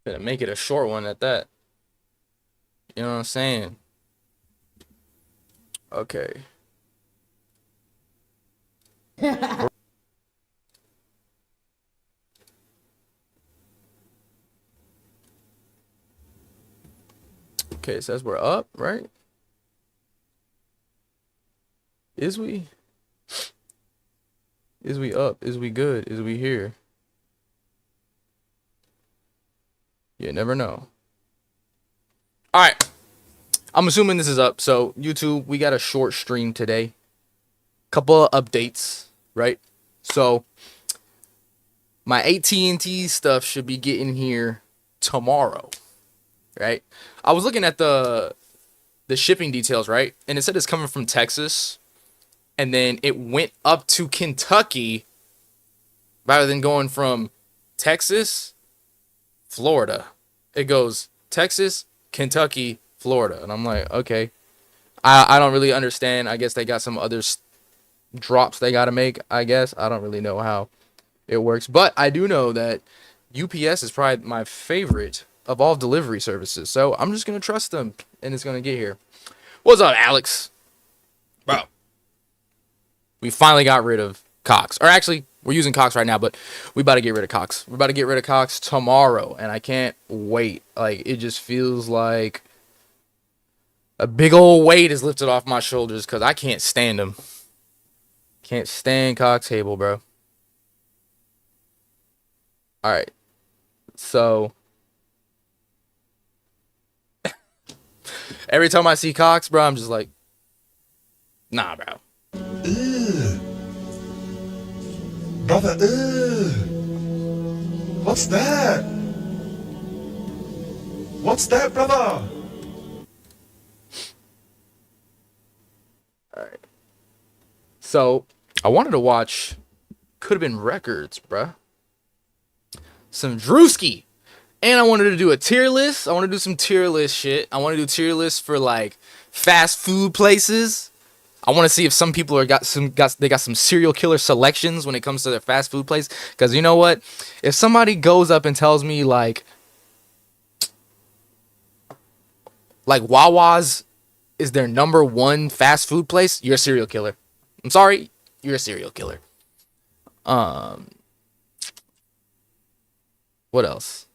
Gonna make it a short one at that. You know what I'm saying? Okay. Okay, it says we're up, right? Is we? Is we up? Is we good? Is we here? You never know. All right. I'm assuming this is up. So, YouTube, we got a short stream today. Couple of updates, right? So, my AT&T stuff should be getting here tomorrow, right? I was looking at the shipping details, right? And it said it's coming from Texas, and then it went up to Kentucky rather than going from Texas, Florida. It goes Texas, Kentucky, Florida. And I'm like, okay. I don't really understand. I guess they got some other drops they got to make, I guess. I don't really know how it works. But I do know that UPS is probably my favorite of all delivery services. So I'm just going to trust them, and it's going to get here. What's up, Alex? Bro, we finally got rid of Cox. Or actually, we're using Cox right now, but we about to get rid of Cox. We're about to get rid of Cox tomorrow, and I can't wait. Like, it just feels like a big old weight is lifted off my shoulders because I can't stand him. Can't stand Cox Cable, bro. All right. So, every time I see Cox, bro, I'm just like, nah, bro. Ugh. Brother, ugh. What's that? What's that, brother? All right. So, I wanted to watch, could have been Records, bro. Some Drewski. And I wanted to do a tier list. I want to do some tier list shit. I want to do tier lists for like fast food places. I want to see if some people are got some serial killer selections when it comes to their fast food place. Because you know what? If somebody goes up and tells me like Wawa's is their number one fast food place, you're a serial killer. I'm sorry, you're a serial killer. Um, what else?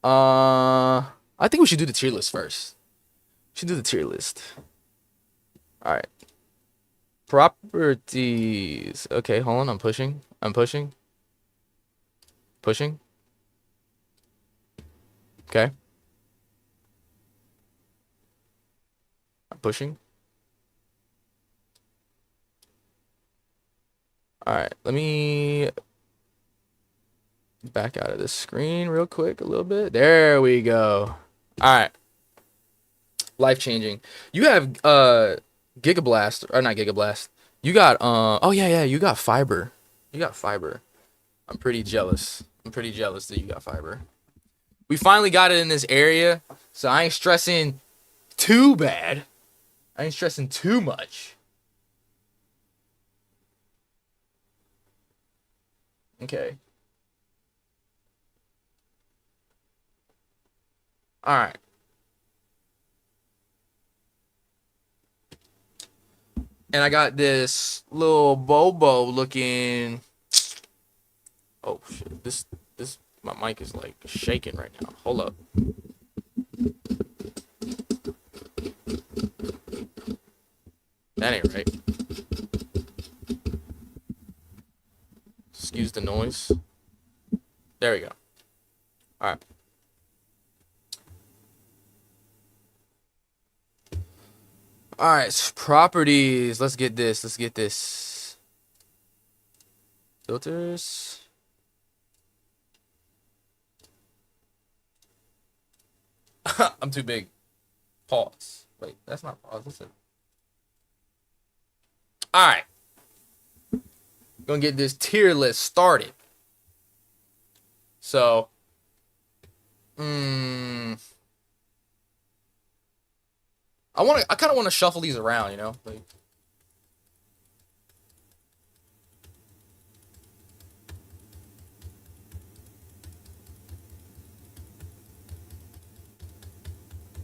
I think we should do the tier list first. We should do the tier list. All right. Properties. Okay, hold on. I'm pushing. I'm pushing. Pushing. Okay. I'm pushing. All right. Let me back out of this screen real quick a little bit. There we go. All right. Life changing. You have Gigablast or not Gigablast. You got oh yeah, you got fiber. You got fiber. I'm pretty jealous. I'm pretty jealous that you got fiber. We finally got it in this area, so I ain't stressing too bad. I ain't stressing too much. Okay. All right. And I got this little Bobo looking. Oh shit! This my mic is like shaking right now. Hold up. That ain't right. Excuse the noise. There we go. All right. All right. Properties. Let's get this. Let's get this. Filters. I'm too big. Pause. Wait, that's not pause. Listen. All right. Gonna get this tier list started. So, I kind of want to shuffle these around, you know? Like,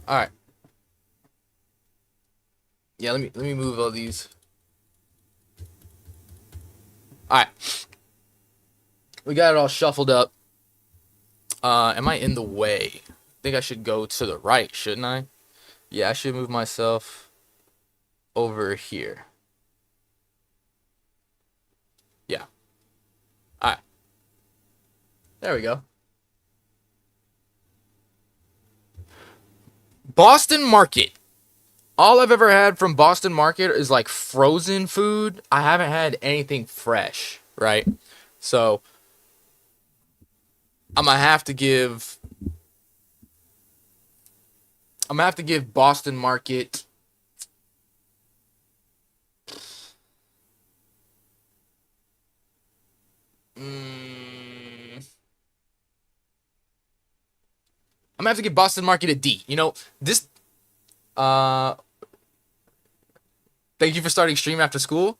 All right. Yeah, let me move all these. All right. We got it all shuffled up. Am I in the way? I think I should go to the right, shouldn't I? Yeah, I should move myself over here. Yeah. All right. There we go. Boston Market. All I've ever had from Boston Market is like frozen food. I haven't had anything fresh, right? So I'm gonna have to give Boston Market I'm gonna have to give Boston Market a D. You know, this uh thank you for starting stream after school.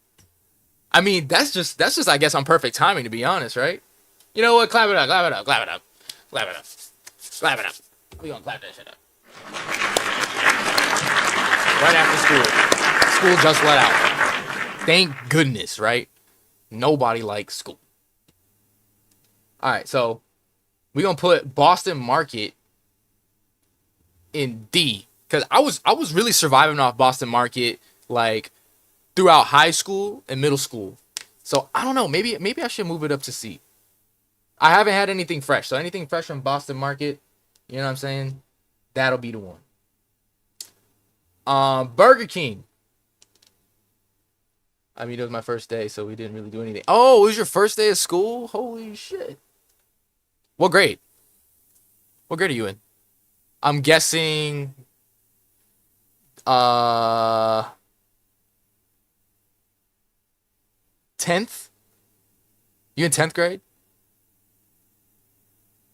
I mean, that's just I guess on perfect timing, to be honest, right? You know what? Clap it up, clap it up, clap it up. Clap it up. Clap it up. We gonna clap that shit up. Right after school. School just let out. Thank goodness, right? Nobody likes school. Alright, so we're gonna put Boston Market in D. Cause I was really surviving off Boston Market like throughout high school and middle school. So I don't know, maybe I should move it up to C. I haven't had anything fresh. So anything fresh from Boston Market, you know what I'm saying? That'll be the one. Burger King. I mean, it was my first day, so we didn't really do anything. Oh, it was your first day of school? Holy shit. What grade? What grade are you in? I'm guessing 10th? You in 10th grade?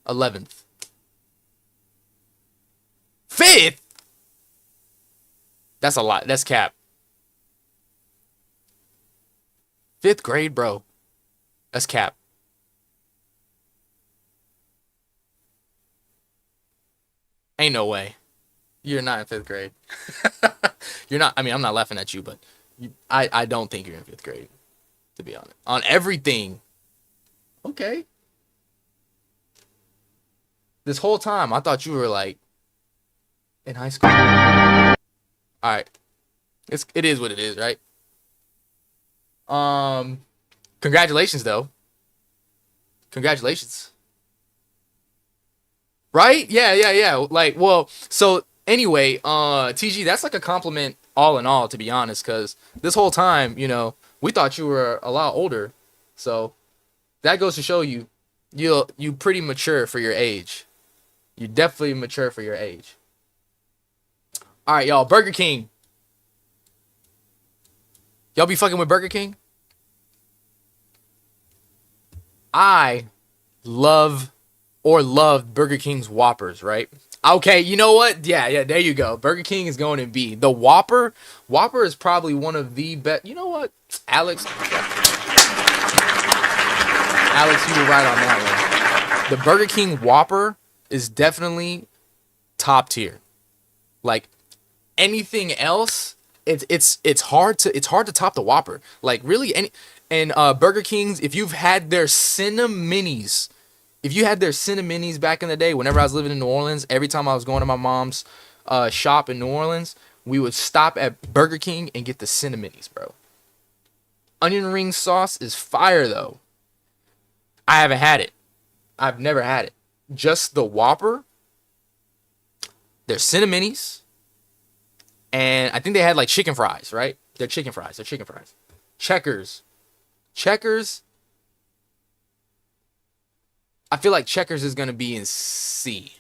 11th. 5th? That's a lot. That's cap. 5th grade, bro. That's cap. Ain't no way. You're not in 5th grade. You're not. I mean, I'm not laughing at you, but I don't think you're in 5th grade, to be honest. On everything. Okay. This whole time, I thought you were like in high school. All right. It is what it is, right? Congratulations though. Congratulations. Right? Yeah. Like, well, so anyway, TG, that's like a compliment all in all, to be honest, because this whole time, you know, we thought you were a lot older. So that goes to show you pretty mature for your age. You definitely mature for your age. All right, y'all. Burger King. Y'all be fucking with Burger King? I loved Burger King's Whoppers, right? Okay, you know what? Yeah, there you go. Burger King is going in B. The Whopper is probably one of the best. You know what? Alex, you were right on that one. The Burger King Whopper is definitely top tier. Like anything else, it's hard to top the Whopper. Like really Burger King's, if you've had their Cineminis, back in the day, whenever I was living in New Orleans, every time I was going to my mom's shop in New Orleans, we would stop at Burger King and get the Cineminis, bro. Onion ring sauce is fire though. I haven't had it. I've never had it. Just the Whopper. Their Cineminis. And I think they had like chicken fries, right? They're chicken fries. Checkers. I feel like Checkers is going to be in C.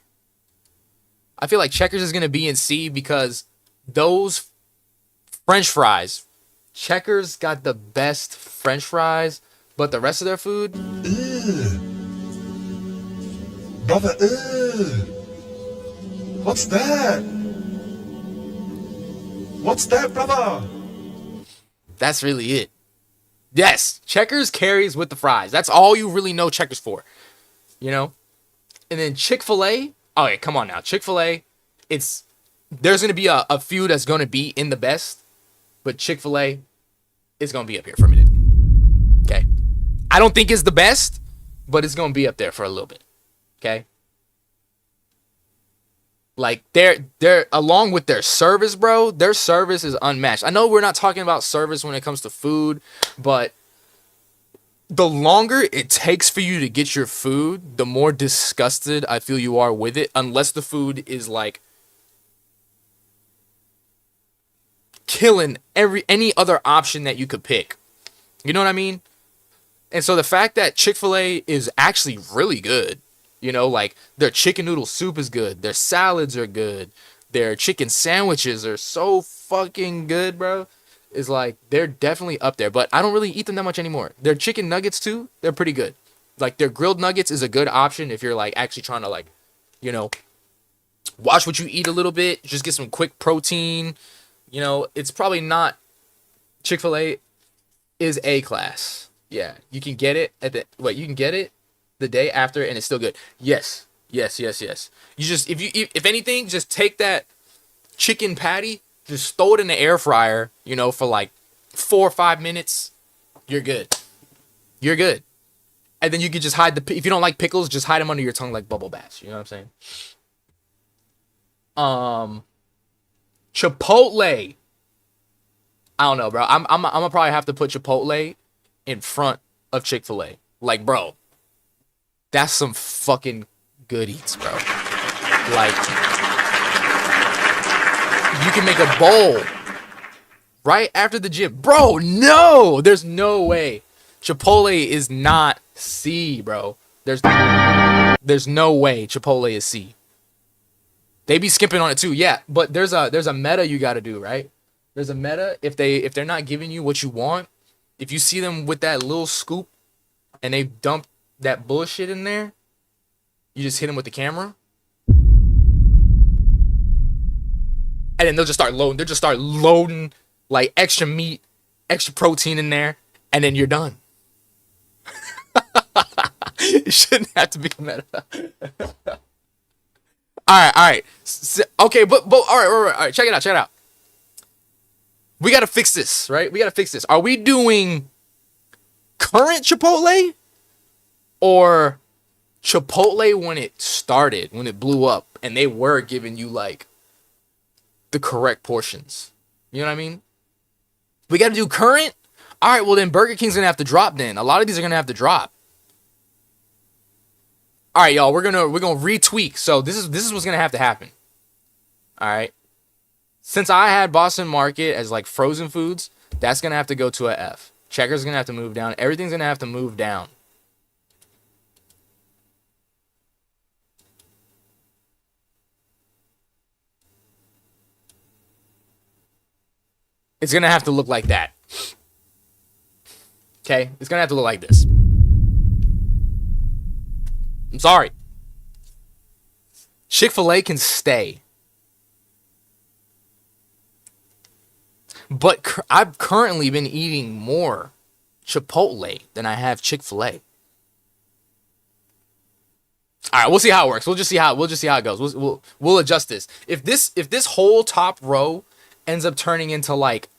Because those French fries, Checkers got the best French fries, but the rest of their food, Brother, what's that? What's that, brother? that's really it. Yes, Checkers carries with the fries. That's all you really know Checkers for. You know? And then Chick-fil-A. Oh, yeah, come on now. Chick-fil-A, it's there's gonna be a few that's gonna be in the best, but Chick-fil-A is gonna be up here for a minute. Okay, I don't think it's the best, but it's gonna be up there for a little bit. Okay, like they're along with their service, bro. Their service is unmatched. I know we're not talking about service when it comes to food, but the longer it takes for you to get your food, the more disgusted I feel you are with it, unless the food is like killing any other option that you could pick. You know what I mean? And so the fact that Chick-fil-A is actually really good, you know, like their chicken noodle soup is good, their salads are good, their chicken sandwiches are so fucking good, bro. Is like they're definitely up there, but I don't really eat them that much anymore. Their chicken nuggets too, they're pretty good. Like their grilled nuggets is a good option if you're like actually trying to like, you know, watch what you eat a little bit, just get some quick protein. You know, it's probably not. Chick-fil-A is A class. Yeah, you can get it you can get it the day after and it's still good. Yes. You just if anything, just take that chicken patty, just throw it in the air fryer, you know, for like 4 or 5 minutes. You're good. And then you can just hide if you don't like pickles, just hide them under your tongue like bubble baths. You know what I'm saying? Chipotle. I don't know, bro. I'm gonna probably have to put Chipotle in front of Chick-fil-A. Like, bro, that's some fucking good eats, bro. Like, you can make a bowl right after the gym. Bro, no! There's no way. Chipotle is not C, bro. There's no way Chipotle is C. They be skipping on it too, yeah. But there's a meta you gotta do, right? There's a meta. If they're not giving you what you want, if you see them with that little scoop and they dump that bullshit in there, you just hit them with the camera. And then they'll just start loading. They'll just start loading like extra meat, extra protein in there, and then you're done. It shouldn't have to be a meta. All right. Okay, but all right. Check it out. We gotta fix this, right? Are we doing current Chipotle or Chipotle when it started, when it blew up, and they were giving you like the correct portions? You know what I mean? We gotta do current. All right, well then Burger King's gonna have to drop. Then a lot of these are gonna have to drop. All right, y'all, we're gonna retweak. So this is what's gonna have to happen. All right. Since I had Boston Market as like frozen foods, that's gonna have to go to a F. Checker's gonna have to move down. Everything's gonna have to move down. It's gonna have to look like that. Okay? It's gonna have to look like this. I'm sorry. Chick-fil-A can stay. But I've currently been eating more Chipotle than I have Chick-fil-A. All right, we'll see how it works. We'll just see how it goes. We'll adjust this. If this whole top row ends up turning into like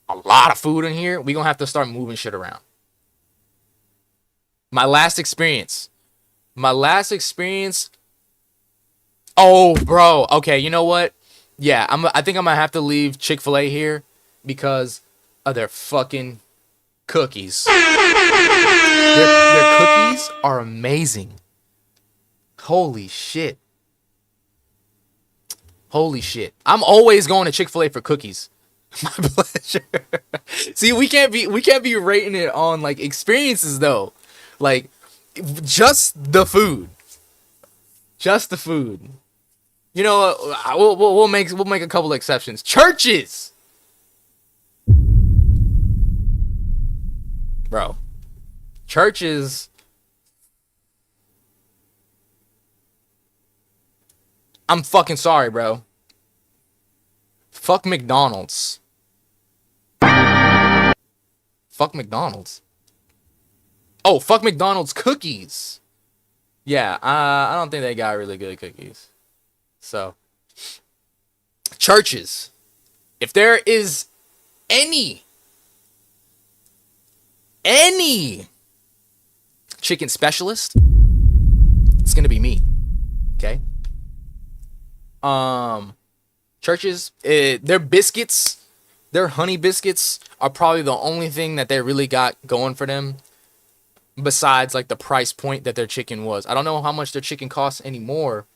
a lot of food in here, we're gonna have to start moving shit around. My last experience. Oh, bro. Okay, you know what? Yeah, I think I'm gonna have to leave Chick-fil-A here because of their fucking cookies. Their cookies are amazing. Holy shit. I'm always going to Chick-fil-A for cookies. My pleasure. See, we can't be rating it on like experiences though. Like just the food. You know, we'll make a couple exceptions. Churches, bro. Churches. I'm fucking sorry, bro. Fuck McDonald's. Fuck McDonald's. Oh, fuck McDonald's cookies. Yeah, I don't think they got really good cookies. So, Churches. If there is any chicken specialist, it's gonna be me. Okay. Churches, their biscuits, their honey biscuits are probably the only thing that they really got going for them. Besides, like, the price point that their chicken was. I don't know how much their chicken costs anymore,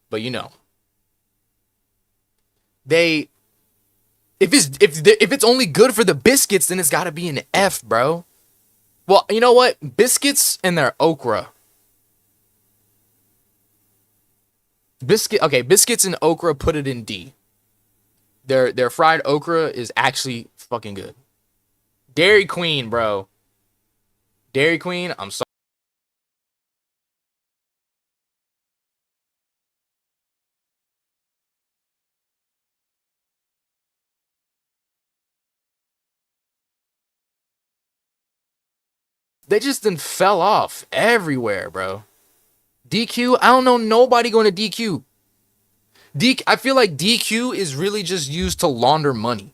but you know, if it's only good for the biscuits, then it's got to be an F, bro. Well, you know what? Biscuits and their okra. Biscuits and okra, put it in D. Their fried okra is actually fucking good. Dairy Queen, bro. Dairy Queen, I'm sorry. They just then fell off everywhere, bro. DQ, I don't know nobody going to DQ. I feel like DQ is really just used to launder money.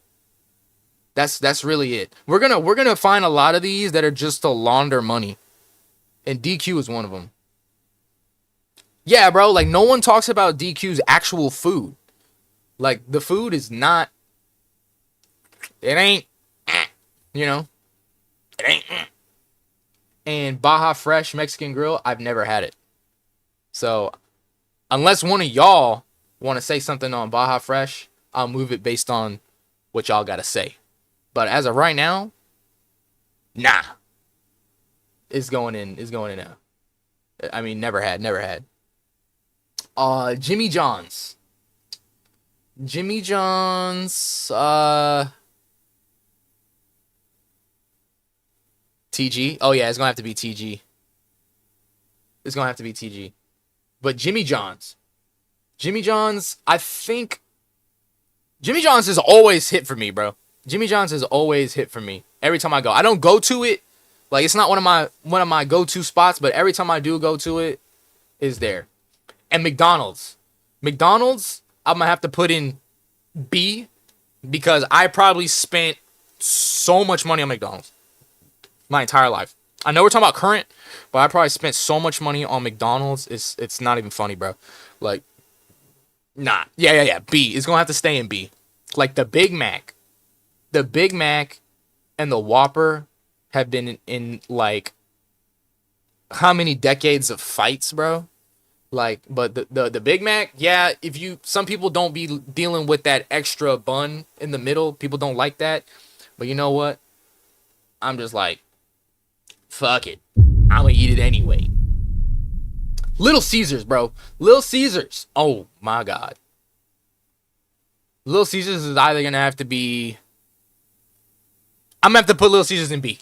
That's really it. We're gonna find a lot of these that are just to launder money, and DQ is one of them. Yeah, bro. Like, no one talks about DQ's actual food. Like, the food is not. It ain't. You know. It ain't. And Baja Fresh Mexican Grill, I've never had it. So, unless one of y'all want to say something on Baja Fresh, I'll move it based on what y'all gotta say. But as of right now, nah. It's going in now. I mean, never had. Jimmy John's. TG. Oh yeah, it's gonna have to be TG. But Jimmy John's, I think Jimmy John's has always hit for me, bro. Jimmy John's has always hit for me. Every time I go, I don't go to it. Like, it's not one of my go-to spots, but every time I do go to it, is there. And McDonald's, I'm gonna have to put in B, because I probably spent so much money on McDonald's my entire life. I know we're talking about current, but I probably spent so much money on McDonald's. It's not even funny, bro. Like, nah. Yeah. B. It's gonna have to stay in B. Like, the Big Mac and the Whopper have been in like how many decades of fights, bro? Like, but the Big Mac, yeah, some people don't be dealing with that extra bun in the middle. People don't like that. But you know what? I'm just like, fuck it. I'm gonna eat it anyway. Little Caesars, bro. Little Caesars. Oh my God. Little Caesars is either gonna have to be. I'm gonna have to put Little Caesars in B.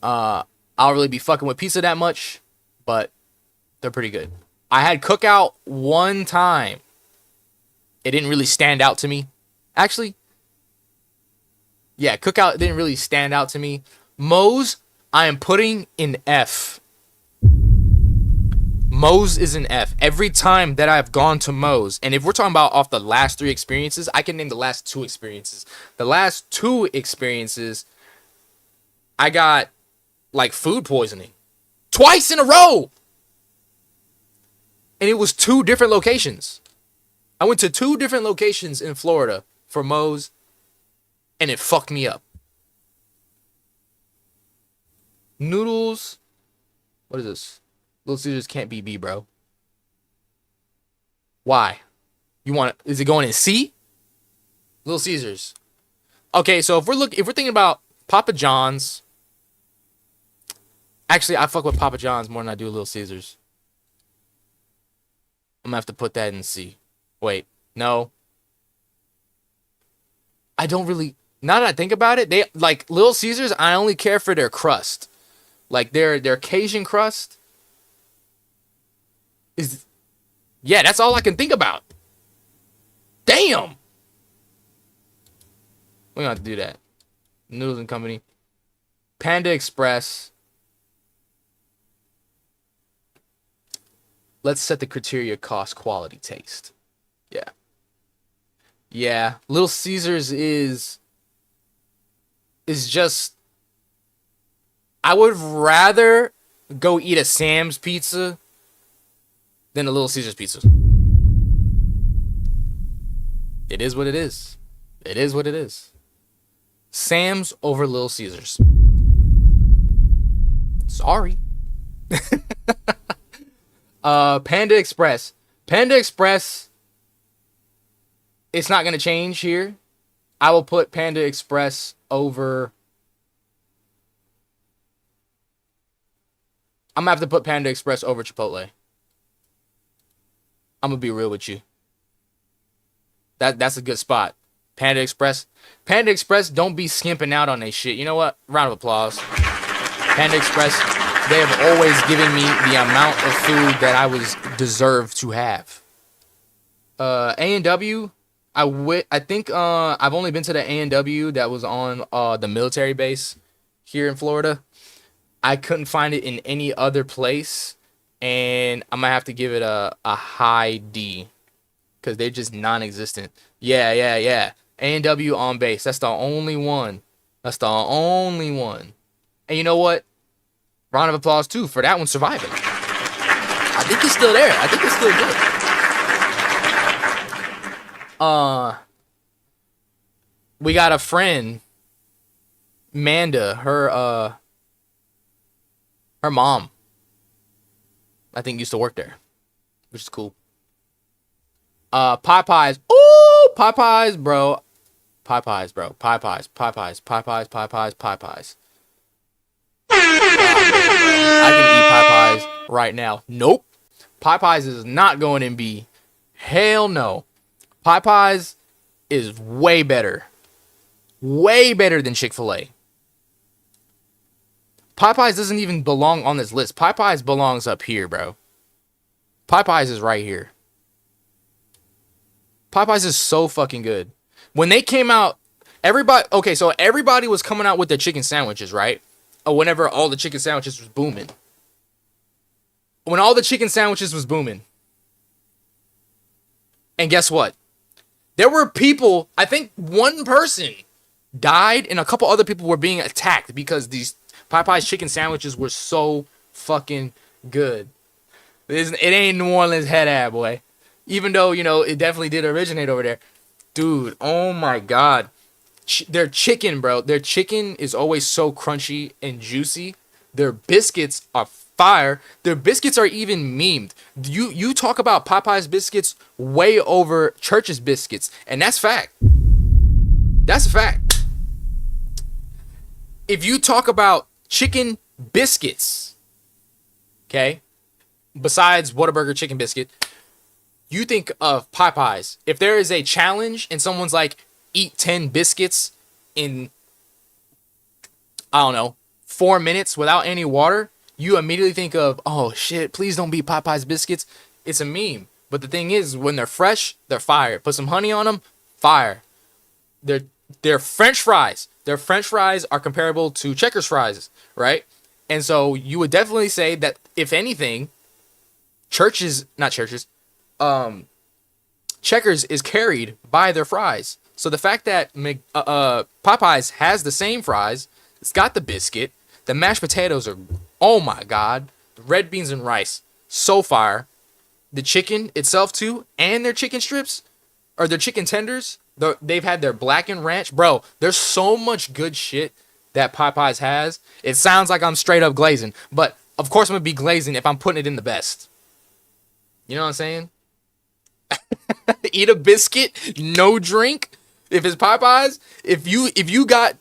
I don't really be fucking with pizza that much, but they're pretty good. I had Cookout one time. It didn't really stand out to me. Actually, yeah, Cookout didn't really stand out to me. Moe's, I am putting in F. Moe's is an F. Every time that I've gone to Moe's, and if we're talking about off the last 3 experiences, I can name the last 2 experiences. The last 2 experiences, I got like food poisoning twice in a row. And it was 2 different locations. I went to 2 different locations in Florida for Moe's, and it fucked me up. Noodles. What is this? Little Caesars can't be B, bro. Why? Is it going in C? Little Caesars. Okay, so if we're thinking about Papa John's. Actually, I fuck with Papa John's more than I do Little Caesars. I'm gonna have to put that in C. Wait, no. I don't really. Now that I think about it, they like Little Caesars. I only care for their crust, like their Cajun crust. Yeah, that's all I can think about. Damn. We're gonna have to do that. Noodles and Company. Panda Express. let's set the criteria: cost, quality, taste. Yeah. Yeah. Little Caesars is just, I would rather go eat a Sam's pizza than a Little Caesars pizza. It is what it is. It is what it is. Sam's over Little Caesars. Sorry. Panda Express. Panda Express, it's not going to change here. I will put Panda Express over. I'm going to have to put Panda Express over Chipotle. I'm going to be real with you. That's a good spot. Panda Express. Panda Express, don't be skimping out on their shit. You know what? Round of applause. Panda Express, they have always given me the amount of food that I was deserved to have. A&W, I think I've only been to the A&W that was on the military base here in Florida. I couldn't find it in any other place, and I'm gonna have to give it a high D because they're just non-existent. Yeah. A&W on base. That's the only one. That's the only one. And you know what? Round of applause too for that one surviving. I think it's still there. I think it's still good. We got a friend, Manda, her mom, I think used to work there, which is cool. Popeyes. Ooh, Popeyes, bro. Popeyes. I can eat Popeyes right now. Nope. Popeyes is not going in B. Hell no. Popeyes is way better. Way better than Chick-fil-A. Popeyes doesn't even belong on this list. Popeyes belongs up here, bro. Popeyes is right here. Popeyes is so fucking good. When they came out, everybody was coming out with their chicken sandwiches, right? Whenever all the chicken sandwiches was booming. When all the chicken sandwiches was booming. And guess what? There were people, I think one person died and a couple other people were being attacked because these Popeyes chicken sandwiches were so fucking good. It ain't New Orleans head ad, boy. Even though, it definitely did originate over there. Dude, oh my God. Their chicken, bro. Their chicken is always so crunchy and juicy. Their biscuits are fire. Their biscuits are even memed. You talk about Popeye's biscuits way over Church's biscuits. And that's fact. That's a fact. If you talk about chicken biscuits, okay, besides Whataburger chicken biscuit, you think of Popeyes. If there is a challenge and someone's like, eat 10 biscuits in, I don't know, 4 minutes without any water, you immediately think of, oh shit, please don't be Popeyes biscuits. It's a meme. But the thing is, when they're fresh, they're fire. Put some honey on them, fire. They're French fries. Their French fries are comparable to Checkers fries, right? And so you would definitely say that, if anything, Checkers is carried by their fries. So the fact that Popeyes has the same fries, it's got the biscuit, the mashed potatoes are, oh my God, the red beans and rice, so fire. The chicken itself too, and their chicken strips, or their chicken tenders, they've had their blackened ranch. Bro, there's so much good shit that Popeyes has. It sounds like I'm straight up glazing, but of course I'm going to be glazing if I'm putting it in the best. You know what I'm saying? Eat a biscuit, no drink. If it's Popeyes, if you got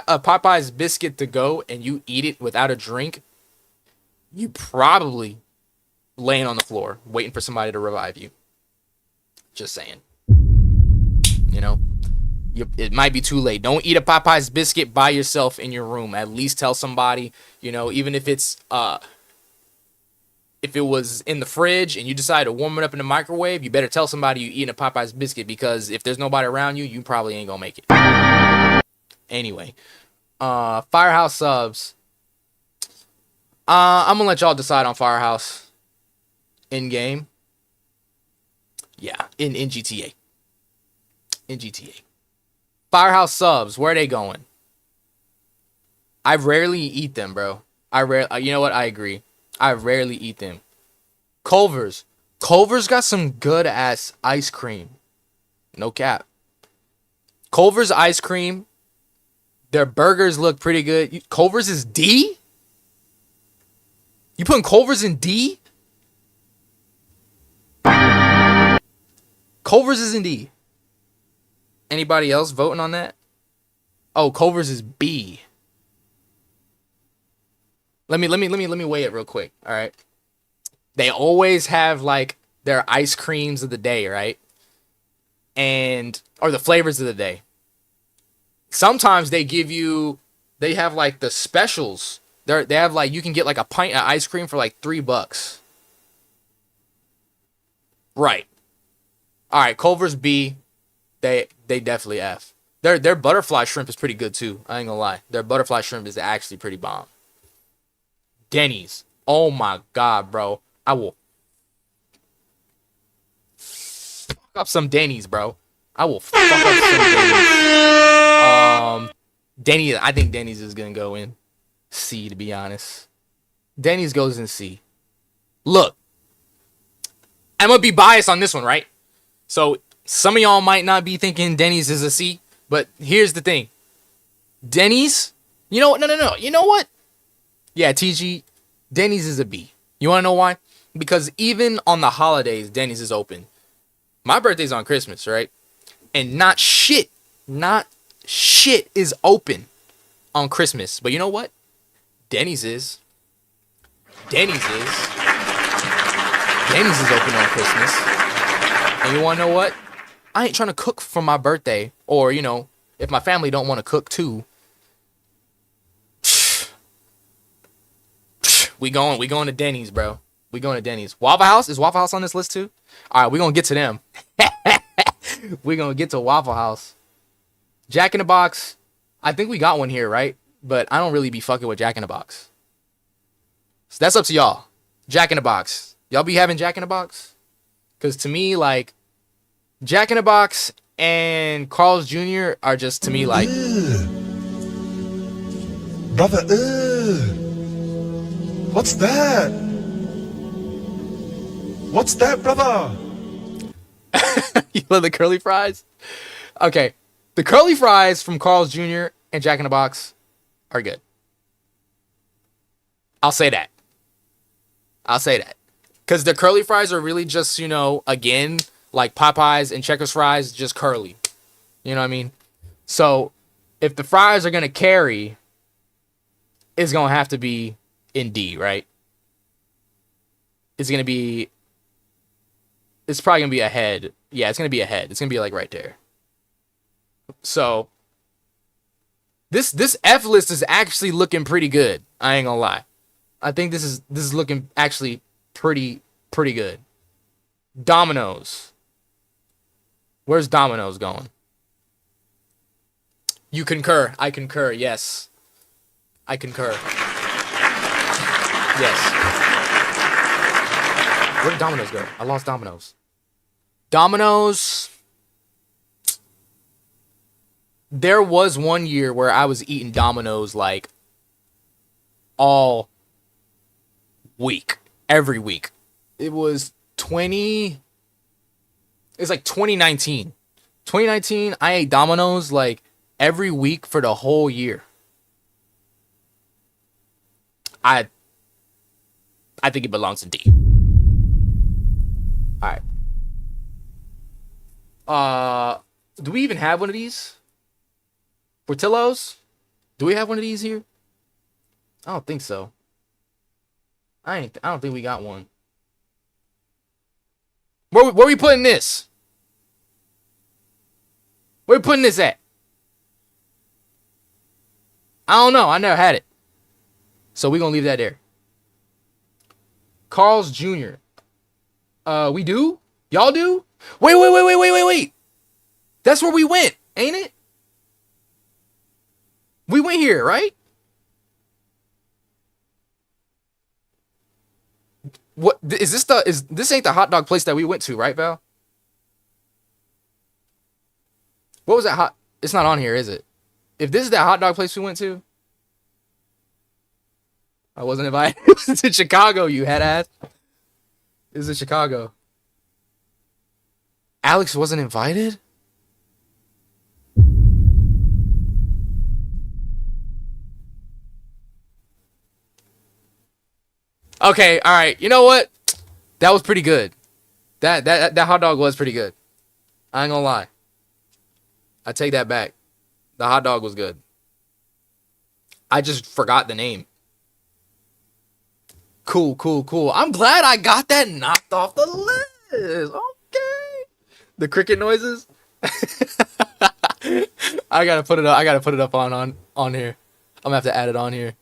a Popeyes biscuit to go and you eat it without a drink, you probably laying on the floor waiting for somebody to revive you. Just saying. It might be too late. Don't eat a Popeyes biscuit by yourself in your room. At least tell somebody, even if it's if it was in the fridge and you decide to warm it up in the microwave, you better tell somebody you eating a Popeyes biscuit, because if there's nobody around you, you probably ain't gonna make it. Anyway, Firehouse subs. I'm gonna let y'all decide on Firehouse. in game. Yeah, in GTA. In GTA. Firehouse subs, where are they going? I rarely eat them, bro. You know what? I agree. I rarely eat them. Culver's. Culver's got some good ass ice cream. No cap. Culver's ice cream. Their burgers look pretty good. Culver's is D? You putting Culver's in D? Culver's is in D. Anybody else voting on that? Oh, Culver's is B. Let me weigh it real quick. All right. They always have like their ice creams of the day, right? Or the flavors of the day. Sometimes they have like the specials. They have like, you can get like a pint of ice cream for like $3. Right. All right. Culver's B. They definitely F. Their butterfly shrimp is pretty good too. I ain't gonna lie. Their butterfly shrimp is actually pretty bomb. Denny's. Oh my God, bro. I will fuck up some Denny's, bro. I will fuck up some Denny's. Denny's. I think Denny's is gonna go in C, to be honest. Denny's goes in C. Look, I'm gonna be biased on this one, right? So some of y'all might not be thinking Denny's is a C, but here's the thing. Denny's, you know what? No. You know what? Yeah, TG, Denny's is a B. You want to know why? Because even on the holidays, Denny's is open. My birthday's on Christmas, right? And not shit is open on Christmas. But you know what? Denny's is. Denny's is open on Christmas. And you want to know what? I ain't trying to cook for my birthday. Or, you know, if my family don't want to cook too. We going to Denny's, bro. We going to Denny's. Waffle House? Is Waffle House on this list too? All right, we going to get to them. We going to get to Waffle House. Jack in the Box. I think we got one here, right? But I don't really be fucking with Jack in the Box. So that's up to y'all. Jack in the Box. Y'all be having Jack in the Box? Because to me, like, Jack in the Box and Carl's Jr. are just, to me, like... Brother, what's that? What's that, brother? You love the curly fries? Okay. The curly fries from Carl's Jr. and Jack in the Box are good. I'll say that. Because the curly fries are really just, you know, again, like Popeyes and Checkers fries, just curly. You know what I mean? So, if the fries are going to carry, it's going to have to be in D, right? It's probably going to be ahead. Yeah, it's going to be ahead. It's going to be like right there. So, this F list is actually looking pretty good. I ain't going to lie. I think this is looking actually pretty good. Domino's. Where's Domino's going? You concur. I concur. Yes. I concur. Yes. Where did Domino's go? I lost Domino's. Domino's. There was one year where I was eating Domino's like all week. Every week. It was it's like 2019. 2019, I ate Domino's like every week for the whole year. I think it belongs in D. Alright. Do we even have one of these? Portillo's? Do we have one of these here? I don't think so. I don't think we got one. Where we putting this? Where we putting this at? I don't know. I never had it. So we gonna leave that there. Carl's Jr. We do? Y'all do? Wait. That's where we went, ain't it? We went here, right? What is this? This ain't the hot dog place that we went to, right, Val? What was that hot? It's not on here, is it? If this is that hot dog place we went to, I wasn't invited. It was in Chicago, you head ass. It was in Chicago. Alex wasn't invited? Okay, all right. You know what? That was pretty good. That hot dog was pretty good. I ain't gonna lie. I take that back. The hot dog was good. I just forgot the name. Cool, cool, cool. I'm glad I got that knocked off the list. Okay. The cricket noises. I gotta put it up. I gotta put it up on here. I'm gonna have to add it on here.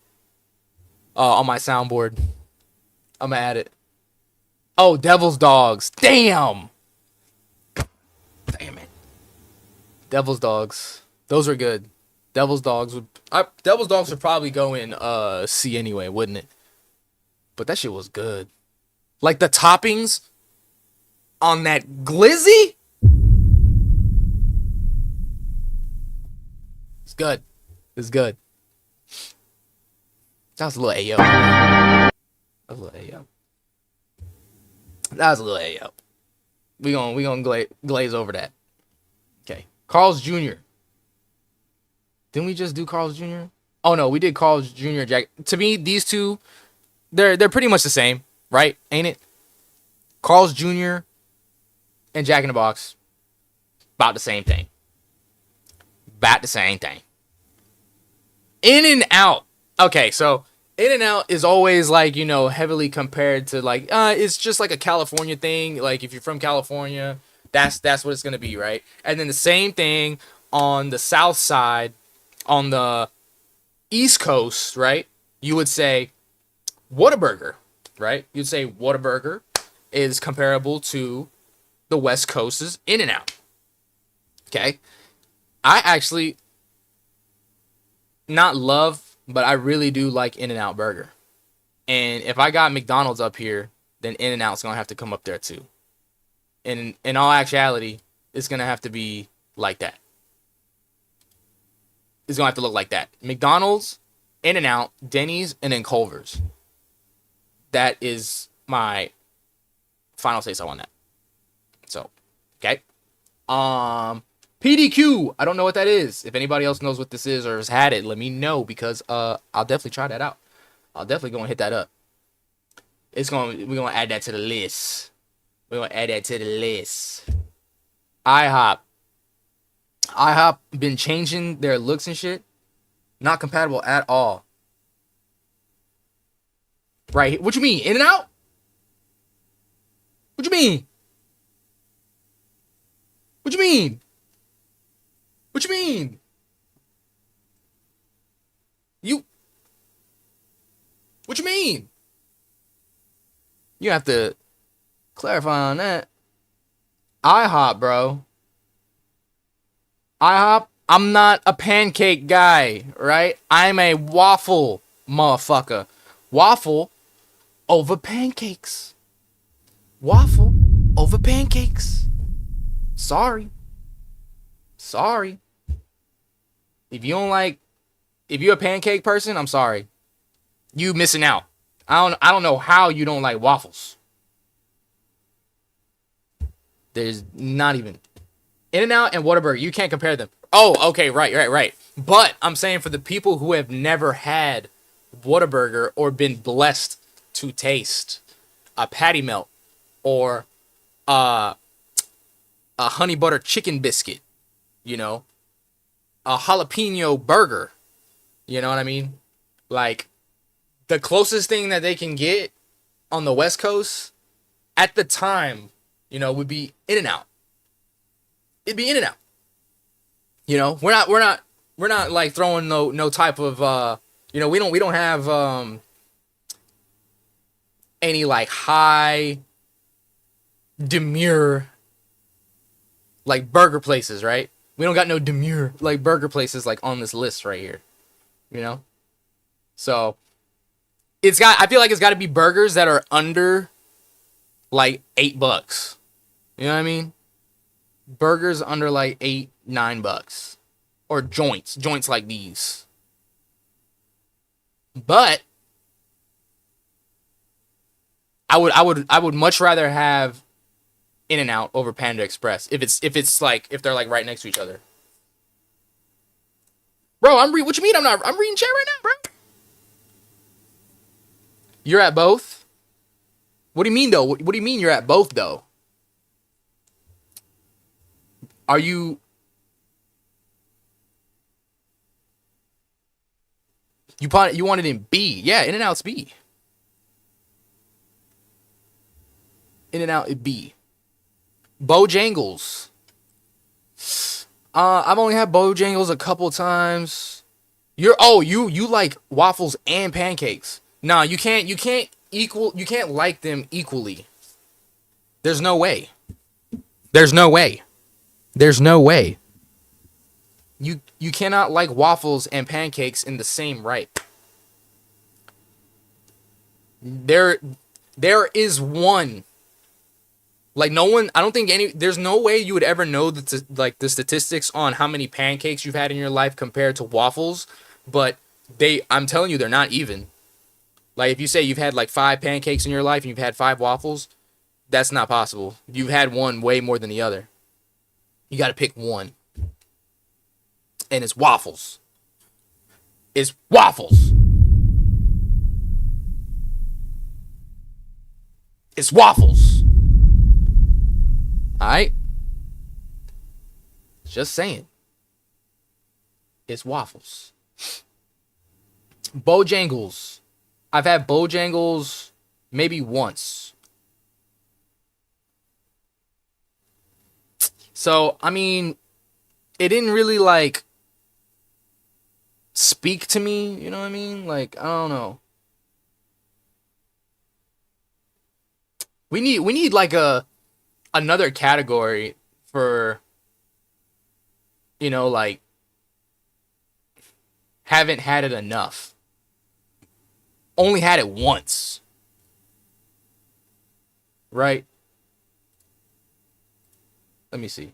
On my soundboard. I'm gonna add it. Oh, Devil's Dogs. Damn. Damn it. Devil's Dogs. Those are good. Devil's Dogs would probably go in C anyway, wouldn't it? But that shit was good. Like the toppings on that glizzy. It's good. It's good. That was a little AO. That was a little AO. That was a little AO. We gonna glaze over that. Okay. Carl's Jr. Didn't we just do Carl's Jr.? Oh no, we did Carl's Jr. Jack. To me, these two, they're pretty much the same, right? Ain't it? Carl's Jr. and Jack in the Box, about the same thing. About the same thing. In and Out. Okay, so In and Out is always like, you know, heavily compared to like, it's just like a California thing. Like if you're from California, that's what it's gonna be, right? And then the same thing on the South Side, on the East Coast, right? You would say Whataburger, right? You'd say Whataburger is comparable to the West Coast's In and Out. Okay, I actually not love, but I really do like In-N-Out Burger. And if I got McDonald's up here, then In-N-Out's gonna have to come up there too. And in all actuality, it's gonna have to be like that. It's gonna have to look like that. McDonald's, In-N-Out, Denny's, and then Culver's. That is my final say so on that. So, okay. PDQ. I don't know what that is. If anybody else knows what this is or has had it, let me know because I'll definitely try that out. I'll definitely go and hit that up. We're gonna add that to the list. We're gonna add that to the list. IHOP. IHOP been changing their looks and shit. Not compatible at all. Right. What you mean? In and Out? What you mean? What you mean? What you mean? What you mean? You have to clarify on that. IHOP, bro. IHOP, I'm not a pancake guy, right? I'm a waffle motherfucker. Waffle over pancakes. Waffle over pancakes. Sorry. If you're a pancake person, I'm sorry. You missing out. I don't know how you don't like waffles. There's not even In-N-Out and Whataburger. You can't compare them. Oh, okay, right. But I'm saying for the people who have never had Whataburger or been blessed to taste a patty melt or a honey butter chicken biscuit, you know, a jalapeno burger, you know what I mean? Like the closest thing that they can get on the West Coast at the time, you know, would be In-N-Out. It'd be In-N-Out. You know, we're not like throwing no type of you know, we don't have any like high demure like burger places, right? We don't got no demure like burger places like on this list right here, you know? So I feel like it's got to be burgers that are under like $8. You know what I mean? Burgers under like $8-9, or joints like these. But I would much rather have In-N-Out over Panda Express if they're like right next to each other. Bro, I'm reading chat right now, bro. You're at both? What do you mean though? What do you mean you're at both though? Are you want it in B? Yeah, In-N-Out's B. In-N-Out B. Bojangles. I've only had Bojangles a couple times. You like waffles and pancakes. Nah, you can't like them equally. There's no way. You cannot like waffles and pancakes in the same right. There is one. Like no one, I don't think there's no way you would ever know the statistics on how many pancakes you've had in your life compared to waffles, but I'm telling you, they're not even. Like if you say you've had like 5 pancakes in your life and you've had 5 waffles, that's not possible. You've had one way more than the other. You got to pick one. And it's waffles. It's waffles. It's waffles. Alright? Just saying. It's waffles. Bojangles. I've had Bojangles maybe once. So, I mean, it didn't really like speak to me, you know what I mean? Like, I don't know. We need like another category for, you know, like haven't had it enough. Only had it once. Right? Let me see.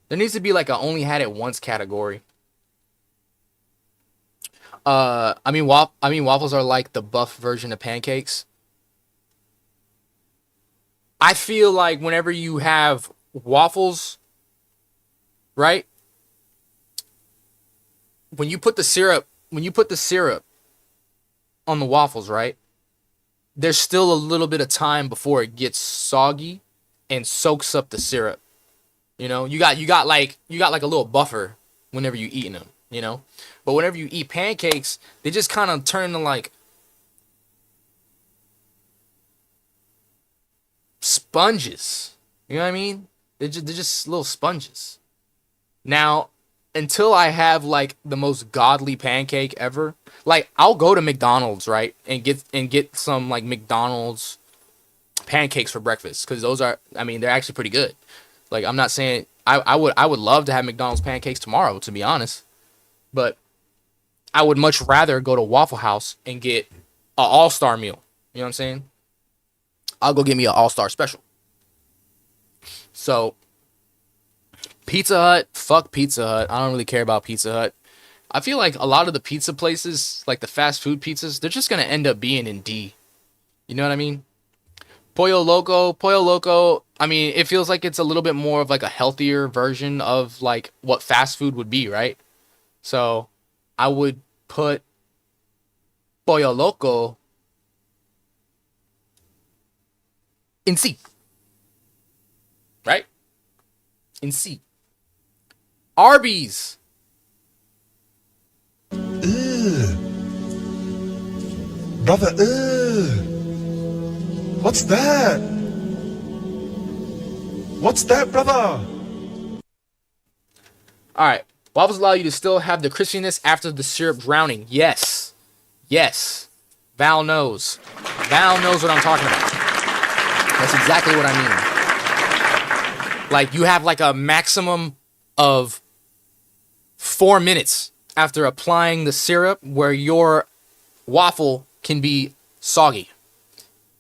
There needs to be like a only had it once category. I mean waffles are like the buff version of pancakes. I feel like whenever you have waffles, right? When you put the syrup on the waffles, right? There's still a little bit of time before it gets soggy and soaks up the syrup. You know, you got like a little buffer whenever you eating them, you know? But whenever you eat pancakes, they just kind of turn to like sponges. You know what I mean? They're just little sponges. Now, until I have like the most godly pancake ever, like I'll go to McDonald's, right, and get some like McDonald's pancakes for breakfast, because those are, I mean, they're actually pretty good. Like I'm not saying I would love to have McDonald's pancakes tomorrow, to be honest, but I would much rather go to Waffle House and get an all-star meal. You know what I'm saying? I'll go get me an all-star special. So Pizza Hut, fuck Pizza Hut. I don't really care about Pizza Hut. I feel like a lot of the pizza places, like the fast food pizzas, they're just going to end up being in D. You know what I mean? Pollo Loco, I mean, it feels like it's a little bit more of like a healthier version of like what fast food would be, right? So I would put Pollo Loco in C. Right? In C. Arby's. Ugh. Brother, ugh. What's that? What's that, brother? Alright. Waffles allow you to still have the crispiness after the syrup drowning. Yes. Yes. Val knows. Val knows what I'm talking about. That's exactly what I mean. Like, you have like a maximum of 4 minutes after applying the syrup where your waffle can be soggy,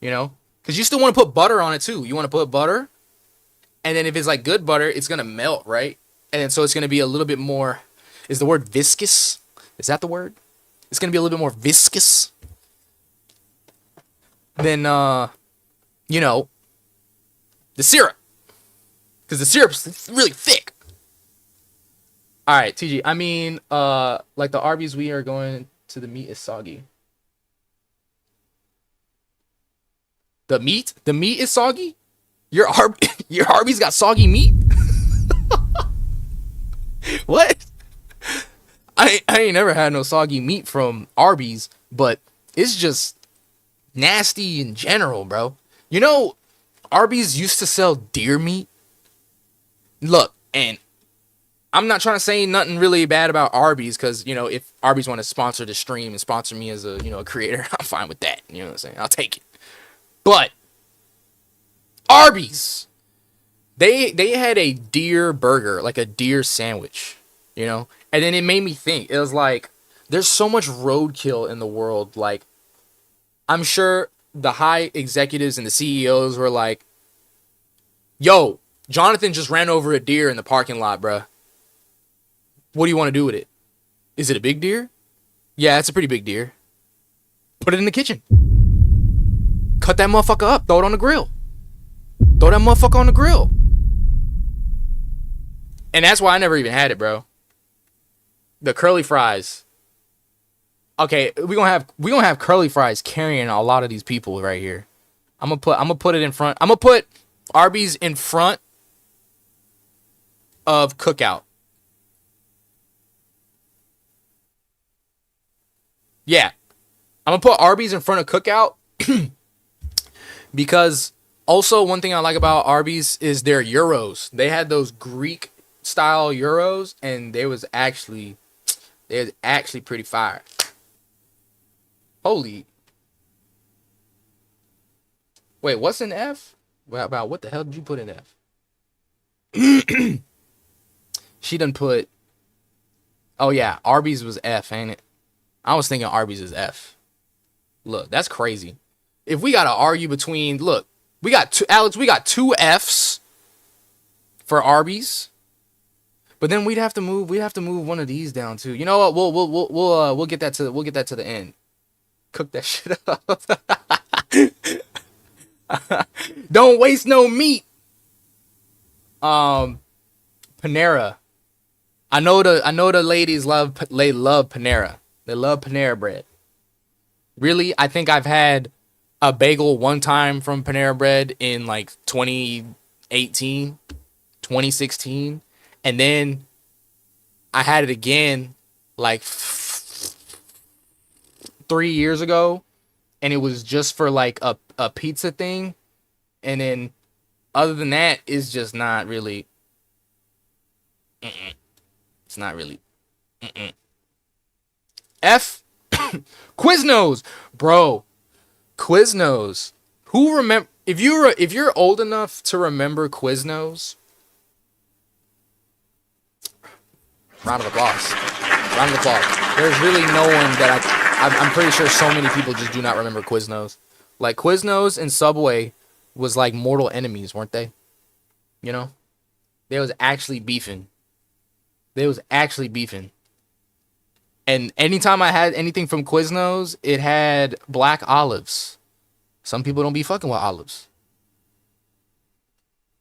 you know? Because you still want to put butter on it too. You want to put butter, and then if it's like good butter, it's going to melt, right? And then so it's going to be a little bit more, is the word viscous? Is that the word? It's going to be a little bit more viscous than, you know, the syrup. Because the syrup's really thick. All right, TG. I mean, like the Arby's we are going to, the meat is soggy. The meat is soggy? Your Arby's got soggy meat? What? I ain't never had no soggy meat from Arby's, but it's just nasty in general, bro. You know, Arby's used to sell deer meat. Look, and I'm not trying to say nothing really bad about Arby's, because, you know, if Arby's want to sponsor the stream and sponsor me as a, you know, a creator, I'm fine with that. You know what I'm saying? I'll take it. But Arby's, they had a deer burger, like a deer sandwich, you know? And then it made me think. It was like, there's so much roadkill in the world. Like, I'm sure the high executives and the CEOs were like, yo, Jonathan just ran over a deer in the parking lot, bruh. What do you want to do with it? Is it a big deer? Yeah, it's a pretty big deer. Put it in the kitchen. Cut that motherfucker up. Throw it on the grill. Throw that motherfucker on the grill. And that's why I never even had it, bro. The curly fries. Okay, we gonna have curly fries carrying a lot of these people right here. I'm gonna put it in front. I'm gonna put Arby's in front of Cookout. Yeah. I'm gonna put Arby's in front of Cookout because also one thing I like about Arby's is their gyros. They had those Greek style gyros, and they was actually pretty fire. Holy. Wait, what's in F? Well, about what the hell did you put in F? She done put. Oh yeah, Arby's was F, ain't it? I was thinking Arby's is F. Look, that's crazy. If we gotta argue between, look, we got two Fs for Arby's, but then we'd have to move one of these down too. You know what? We'll get that to the end. Cook that shit up. Don't waste no meat. Panera. I know the ladies love Panera. They love Panera bread. Really, I think I've had a bagel one time from Panera Bread in like 2018, 2016, and then I had it again like 3 years ago, and it was just for like a pizza thing, and then other than that, it's just not really. It's not really. F. Quiznos, bro. Quiznos. Who remember? If you're old enough to remember Quiznos, round of applause. Round of applause. There's really no one that I'm pretty sure so many people just do not remember Quiznos. Like Quiznos and Subway was like mortal enemies, weren't they? You know, they was actually beefing. And anytime I had anything from Quiznos, it had black olives. Some people don't be fucking with olives.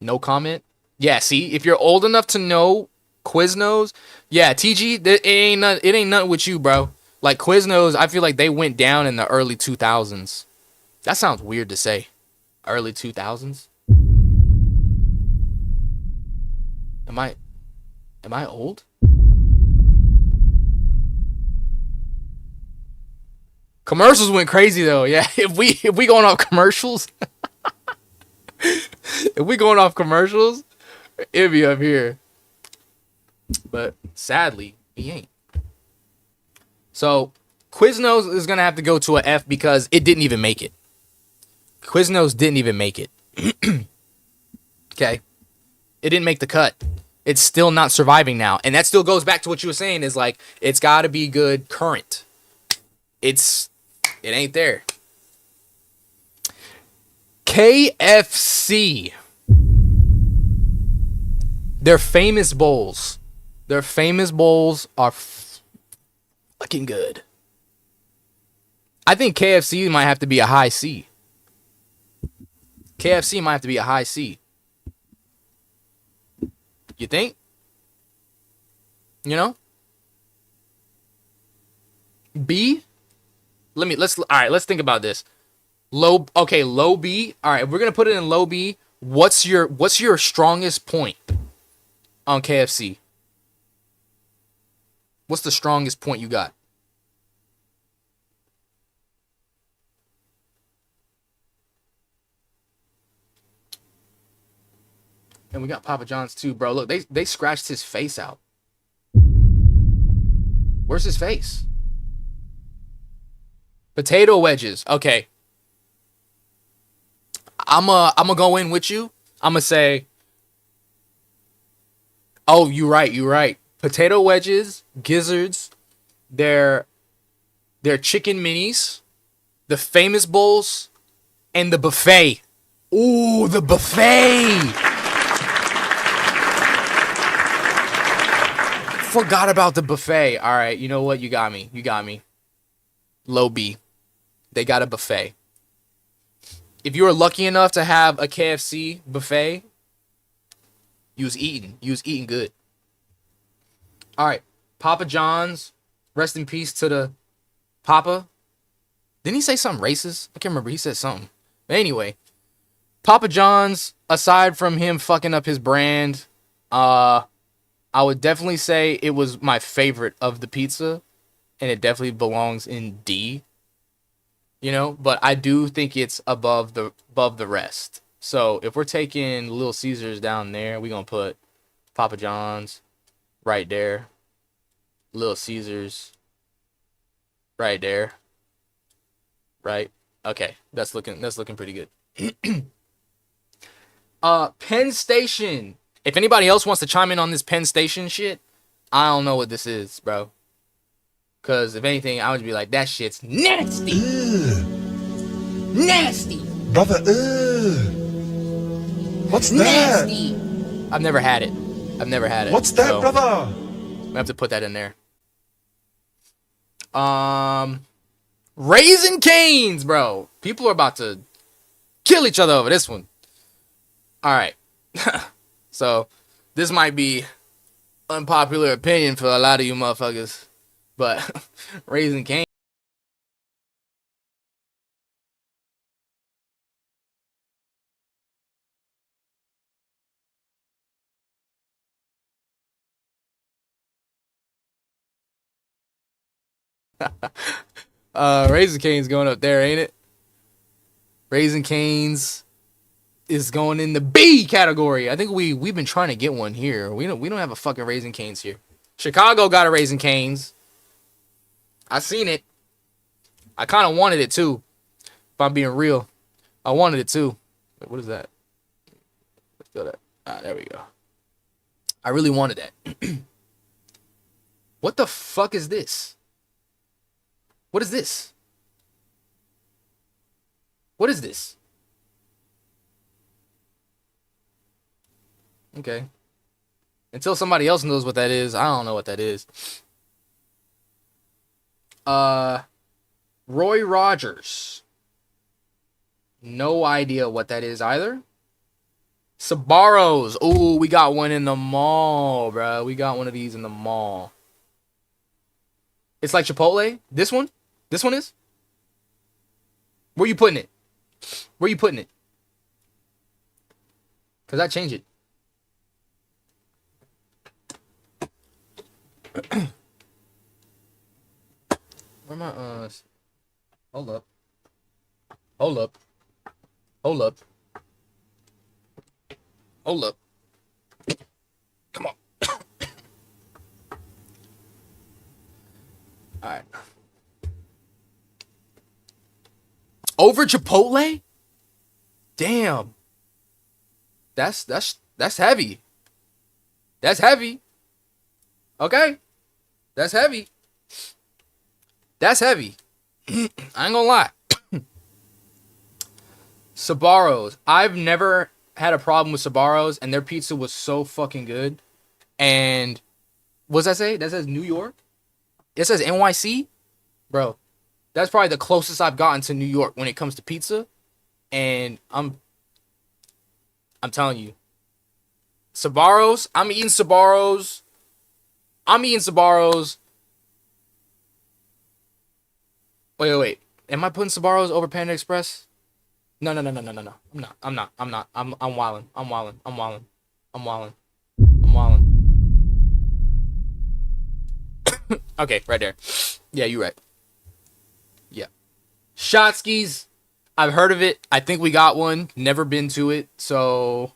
No comment. Yeah, see, if you're old enough to know Quiznos, yeah, TG, it ain't nothing with you, bro. Like Quiznos, I feel like they went down in the early 2000s. That sounds weird to say. Early 2000s. Am I old? Commercials went crazy though. Yeah, if we going off commercials, it'd be up here. But sadly, he ain't. So Quiznos is gonna have to go to a F because it didn't even make it. Quiznos didn't even make it. Okay, it didn't make the cut. It's still not surviving now. And that still goes back to what you were saying is like, it's got to be good current. It ain't there. KFC. Their famous bowls. Their famous bowls are fucking good. I think KFC might have to be a high C. KFC might have to be a high C. You think? You know? B? Let's think about this. Low B. All right, we're going to put it in low B. What's your strongest point on KFC? What's the strongest point you got? And we got Papa John's too, bro. Look, they scratched his face out. Where's his face? Potato wedges. Okay. I'm go in with you. I'm gonna say, oh, you're right. Potato wedges, gizzards, their chicken minis, the famous bowls, and the buffet. Ooh, the buffet. Forgot about the buffet. All right, you know what? You got me. Low B. They got a buffet. If you were lucky enough to have a KFC buffet, you was eating good. All right, Papa John's. Rest in peace to the Papa. Didn't he say something racist? I can't remember. He said something. But anyway, Papa John's. Aside from him fucking up his brand, I would definitely say it was my favorite of the pizza, and it definitely belongs in D. You know, but I do think it's above the rest. So if we're taking Little Caesars down there, we're gonna put Papa John's right there, Little Caesars right there, right? Okay, that's looking pretty good. Penn Station. If anybody else wants to chime in on this Penn Station shit, I don't know what this is, bro. Cause if anything, I would be like, that shit's nasty. Ugh. Nasty. Brother, what's that? Nasty. I've never had it. What's that, so brother? I have to put that in there. Raising Cane's, bro. People are about to kill each other over this one. All right. So this might be unpopular opinion for a lot of you motherfuckers, but Raising Cane. Raising Cane's going up there, ain't it? Raising Cane's is going in the B category. I think we've been trying to get one here. We don't have a fucking Raising Cane's here. Chicago got a Raising Cane's. I seen it. I kind of wanted it too. If I'm being real, I wanted it too. Wait, what is that? Let's go that. There we go. I really wanted that. What the fuck is this? What is this? What is this? Okay. Until somebody else knows what that is, I don't know what that is. Roy Rogers. No idea what that is either. Sbarro's. Ooh, we got one in the mall, bro. We got one of these in the mall. It's like Chipotle. This one? This one is? Where you putting it? Where you putting it? Because I change it. Where my hold up. Hold up. Hold up. Hold up. Come on. Alright. Over Chipotle? Damn. That's heavy. That's heavy. Okay? That's heavy. That's heavy. I ain't gonna lie. Sbarro's. I've never had a problem with Sbarro's, and their pizza was so fucking good. And what does that say? That says New York? It says NYC? Bro, that's probably the closest I've gotten to New York when it comes to pizza. And I'm telling you. Sbarro's. I'm eating Sbarro's. Wait. Am I putting Sbarro's over Panda Express? No. I'm not. I'm wildin'. Okay, right there. Yeah, you're right. Yeah. Shotskis. I've heard of it. I think we got one. Never been to it. So,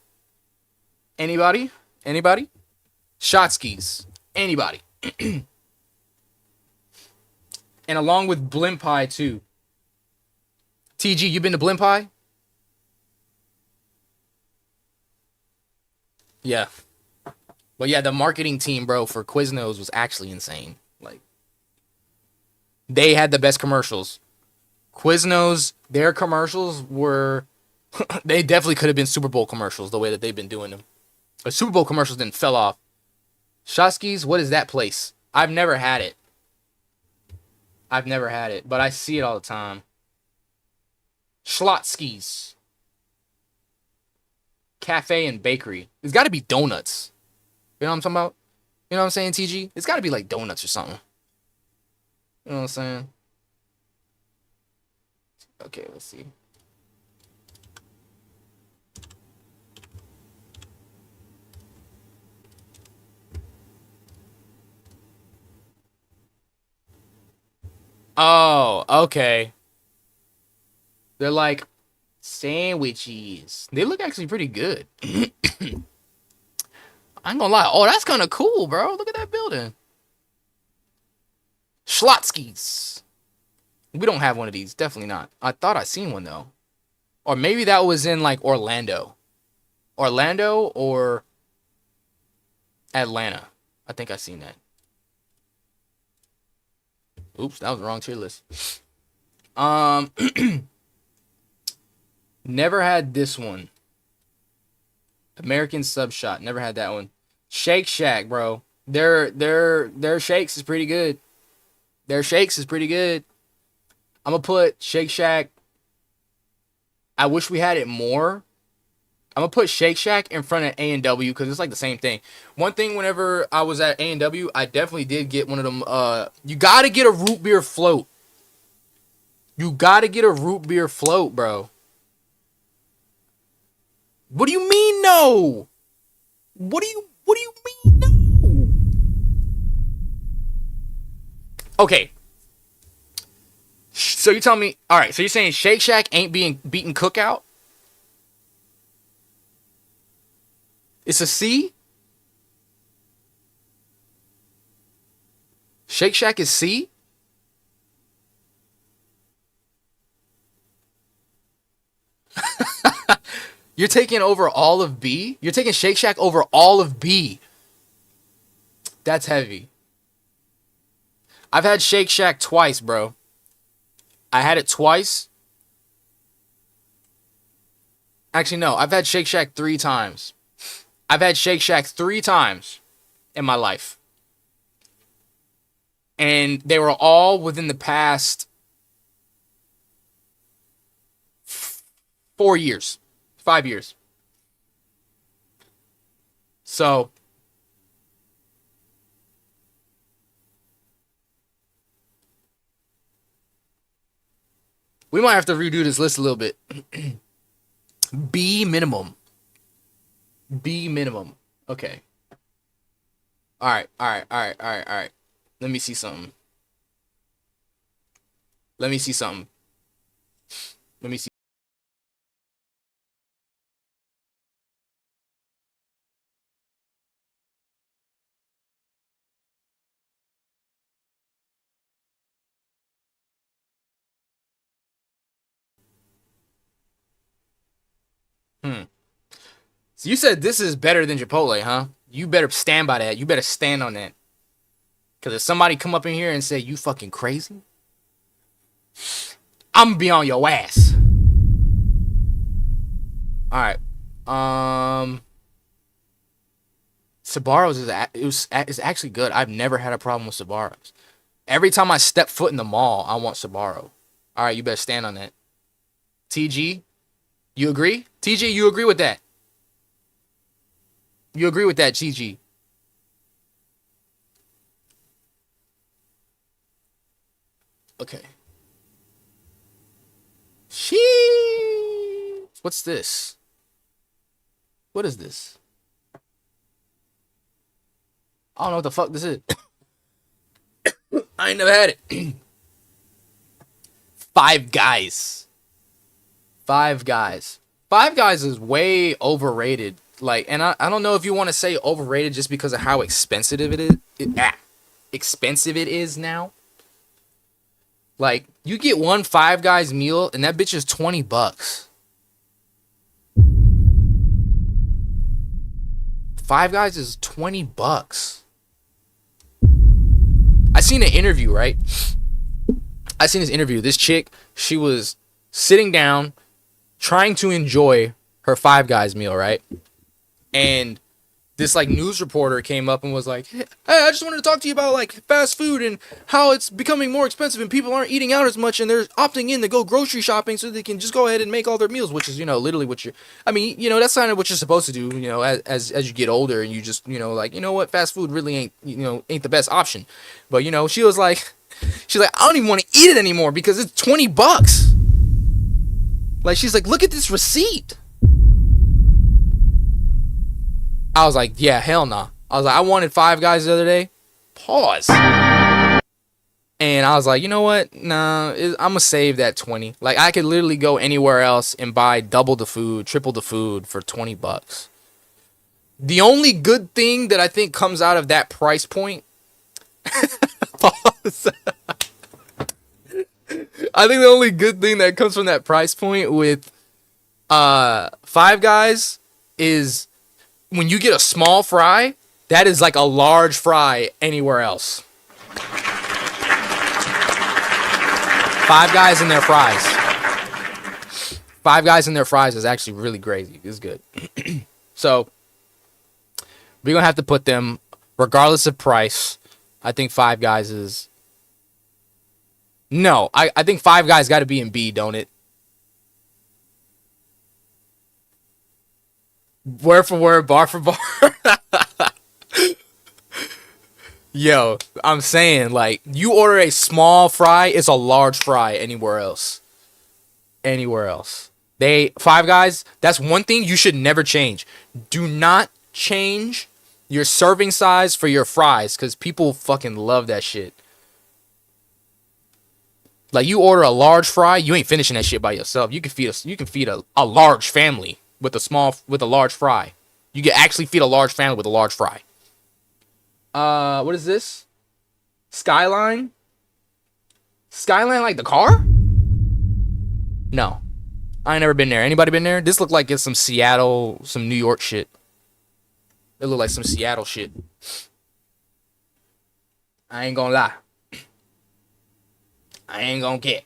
anybody? Shotskis. Anybody? And along with Blimpi too. TG, you been to Blimpi? Yeah. But yeah, the marketing team, bro, for Quiznos was actually insane. Like, they had the best commercials. Quiznos, their commercials were... they definitely could have been Super Bowl commercials, the way that they've been doing them. The Super Bowl commercials didn't fell off. Shotskis, what is that place? I've never had it. But I see it all the time. Schlotzky's. Cafe and bakery. It's got to be donuts. You know what I'm talking about? You know what I'm saying, TG? It's got to be like donuts or something. You know what I'm saying? Okay, let's see. Oh, okay. They're like sandwiches. They look actually pretty good. I ain't gonna lie. Oh, that's kind of cool, bro. Look at that building. Schlotzky's. We don't have one of these. Definitely not. I thought I seen one, though. Or maybe that was in, like, Orlando. Orlando or Atlanta. I think I seen that. Oops, that was the wrong tier list. Never had this one. American Sub Shot. Never had that one. Shake Shack, bro. Their shakes is pretty good. I'm gonna put Shake Shack. I wish we had it more. I'm gonna put Shake Shack in front of A&W because it's like the same thing. One thing, whenever I was at A&W, I definitely did get one of them. You gotta get a root beer float. Bro. What do you mean no? What do you mean no? Okay. So you tell me, all right, so you're saying Shake Shack ain't being beaten Cookout? It's a C? Shake Shack is C? You're taking over all of B? You're taking Shake Shack over all of B. That's heavy. I've had Shake Shack twice, bro. I had it twice. Actually, no. I've had Shake Shack 3 times. I've had Shake Shack 3 times in my life. And they were all within the past 4 years. 5 years. So... we might have to redo this list a little bit. B minimum. Okay. All right. Let me see something. So you said this is better than Chipotle, huh? You better stand by that. You better stand on that. Because if somebody come up in here and say, you fucking crazy, I'm going to be on your ass. All right. Sbarro's is actually good. I've never had a problem with Sbarro's. Every time I step foot in the mall, I want Sbarro. All right, you better stand on that. TG, you agree? TG, you agree with that? You agree with that, GG? Okay. Sheesh. What's this? What is this? I don't know what the fuck this is. I ain't never had it. Five Guys. Five Guys. Five Guys is way overrated. Like, and I don't know if you want to say overrated just because of how expensive it is. Expensive it is now. Like, you get one Five Guys meal and that bitch is $20. Five Guys is $20. I seen an interview, right? I seen this interview. This chick, she was sitting down, trying to enjoy her Five Guys meal, right? And this like news reporter came up and was like, hey, I just wanted to talk to you about like fast food and how it's becoming more expensive and people aren't eating out as much and they're opting in to go grocery shopping so they can just go ahead and make all their meals, which is, you know, literally what you're, I mean, you know, that's kind of what you're supposed to do, you know, as you get older and you just, you know, like, you know what, fast food really ain't, you know, ain't the best option. But, you know, she's like, I don't even want to eat it anymore because it's $20. Like, she's like, look at this receipt. I was like, yeah, hell nah. I was like, I wanted Five Guys the other day. Pause. And I was like, you know what? Nah, I'm going to save that 20. Like, I could literally go anywhere else and buy double the food, triple the food for $20. The only good thing that I think comes out of that price point. Pause. I think the only good thing that comes from that price point with Five Guys is when you get a small fry, that is like a large fry anywhere else. Five Guys and their fries. Five Guys and their fries is actually really crazy. It's good. So, we're going to have to put them, regardless of price, I think Five Guys is... No, I think Five Guys got to be in B, don't it? Word for word, bar for bar. Yo, I'm saying, like, you order a small fry, it's a large fry anywhere else. Anywhere else. Five Guys, that's one thing you should never change. Do not change your serving size for your fries, because people fucking love that shit. Like, you order a large fry, you ain't finishing that shit by yourself. You can feed a large family with a large fry. You can actually feed a large family with a large fry. What is this? Skyline? Skyline like the car? No. I ain't never been there. Anybody been there? This looked like it's some Seattle, some New York shit. It looked like some Seattle shit. I ain't gonna lie. I ain't gonna get.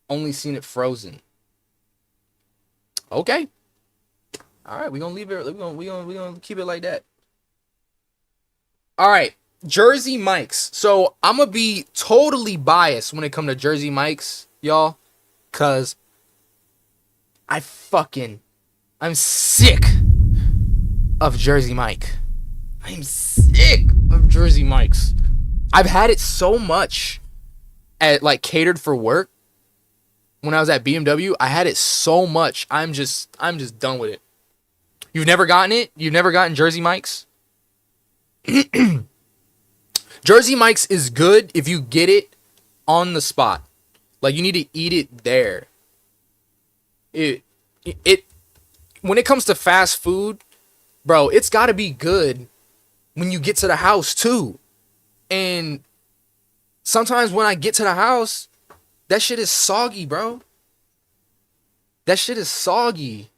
Only seen it frozen. Okay. All right, we're gonna leave it. We're gonna keep it like that. All right, Jersey Mike's. So I'm gonna be totally biased when it comes to Jersey Mike's, y'all, cause I'm sick of Jersey Mike. I'm sick of Jersey Mike's. I've had it so much at like catered for work. When I was at BMW, I had it so much. I'm just done with it. You've never gotten it? You've never gotten Jersey Mike's? Jersey Mike's is good if you get it on the spot. Like, you need to eat it there. It when it comes to fast food, bro, it's got to be good when you get to the house too. And sometimes when I get to the house, that shit is soggy, bro. That shit is soggy.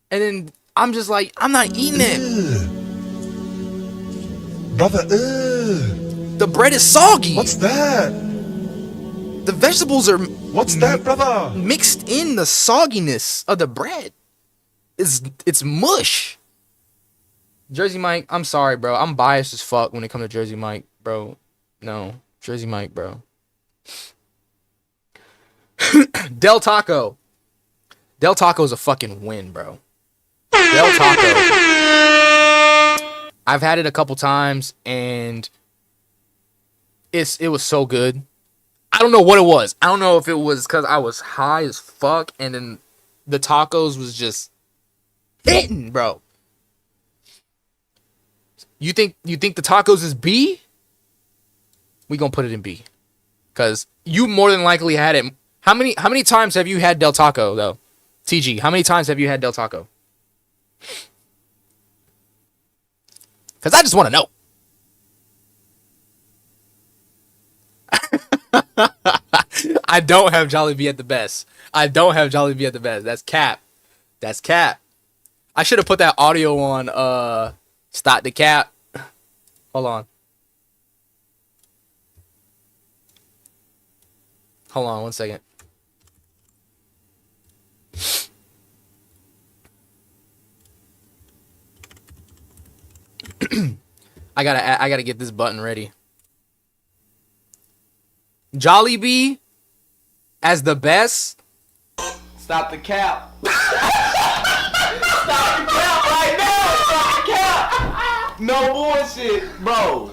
And then I'm just like, I'm not eating it. Brother, The bread is soggy. what's that? The vegetables are What's that, brother? mixed in the sogginess of the bread. It's mush. Jersey Mike, I'm sorry, bro. I'm biased as fuck when it comes to Jersey Mike, bro. No, Jersey Mike, bro. Del Taco. Del Taco is a fucking win, bro. Del Taco. I've had it a couple times and it was so good. I don't know what it was. I don't know if it was because I was high as fuck and then the tacos was just hitting, bro. You think the tacos is B? We gonna put it in B. Cause you more than likely had it. How many times have you had Del Taco though? TG, how many times have you had Del Taco? Cause I just want to know. I don't have Jollibee at the best. That's cap. That's cap. I should have put that audio on Stop the Cap. Hold on. Hold on 1 second. I gotta get this button ready. Jollibee as the best. Stop the cap. Stop the cap right now. Stop the cap. No bullshit, bro.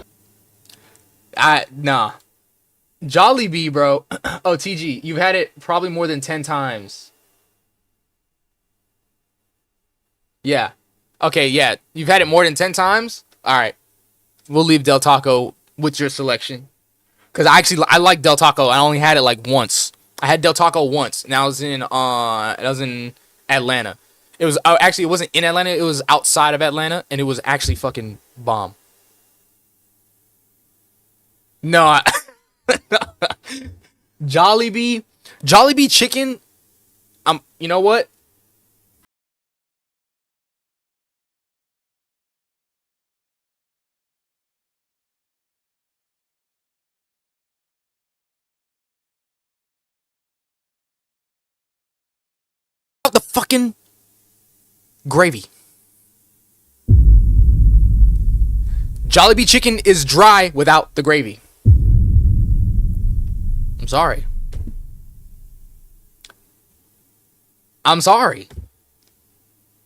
Nah. Jollibee, bro. Oh, TG, you've had it probably more than 10 times. Yeah. Okay, yeah. You've had it more than 10 times? All right. We'll leave Del Taco with your selection. Because I like Del Taco. I only had it like once. I had Del Taco once. And I was in Atlanta. It was actually it wasn't in Atlanta, it was outside of Atlanta, and it was actually fucking bomb. No, Jollibee chicken. You know what? The fucking gravy. Jollibee chicken is dry without the gravy. I'm sorry.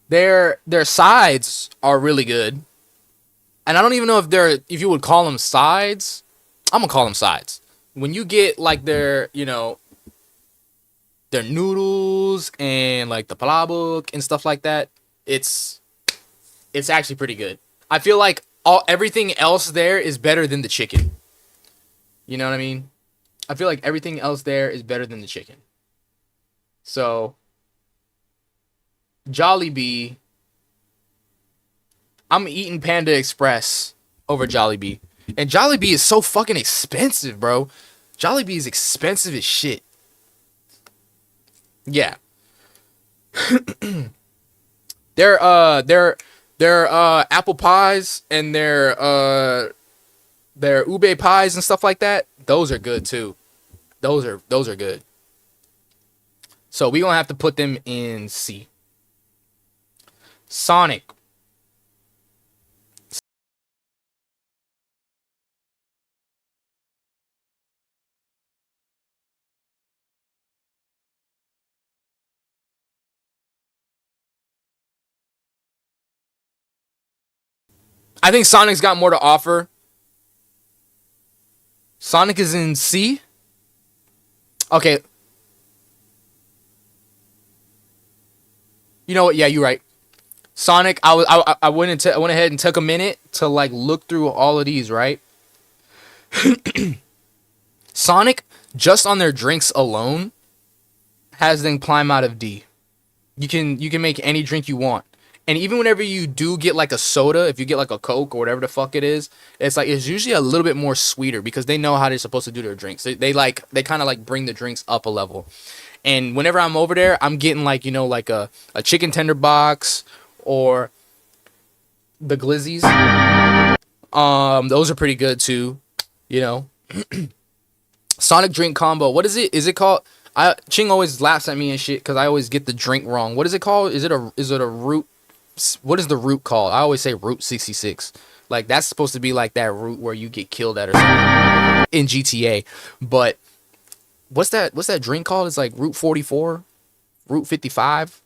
Their sides are really good. And I don't even know if you would call them sides. I'm gonna call them sides. When you get like their noodles and like the palabok and stuff like that, it's actually pretty good. I feel like everything else there is better than the chicken. You know what I mean? I feel like everything else there is better than the chicken. So Jollibee, I'm eating Panda Express over Jollibee. And Jollibee is so fucking expensive, bro. Jollibee is expensive as shit. Yeah. their apple pies and their ube pies and stuff like that, those are good too. Those are good. So we gonna have to put them in C. Sonic. I think Sonic's got more to offer. Sonic is in C. Okay. You know what? Yeah, you're right. Sonic. I went ahead and took a minute to like look through all of these. Right. Sonic, just on their drinks alone, has them climb out of D. You can make any drink you want. And even whenever you do get like a soda, if you get like a Coke or whatever the fuck it is, it's usually a little bit more sweeter because they know how they're supposed to do their drinks. They kind of like bring the drinks up a level. And whenever I'm over there, I'm getting like, like a chicken tender box or the Glizzies. Those are pretty good too. You know, Sonic drink combo. What is it? Is it called? Ching always laughs at me and shit because I always get the drink wrong. What is it called? Is it a root? What is the root called? I always say Route 66. Like that's supposed to be like that route where you get killed at or something in GTA. But what's that drink called? It's like Route 44, Route 55.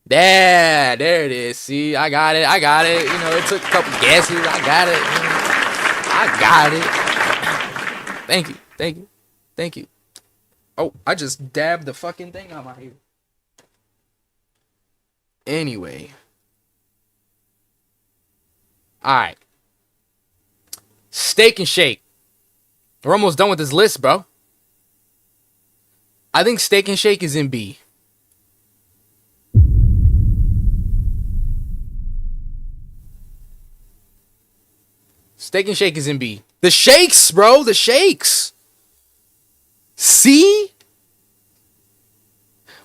There it is. See, I got it. You know, it took a couple guesses. I got it. Thank you. Oh, I just dabbed the fucking thing out my ear. Anyway. Alright. Steak and Shake. We're almost done with this list, bro. I think Steak and Shake is in B. Steak and Shake is in B. The shakes, bro. The shakes. See?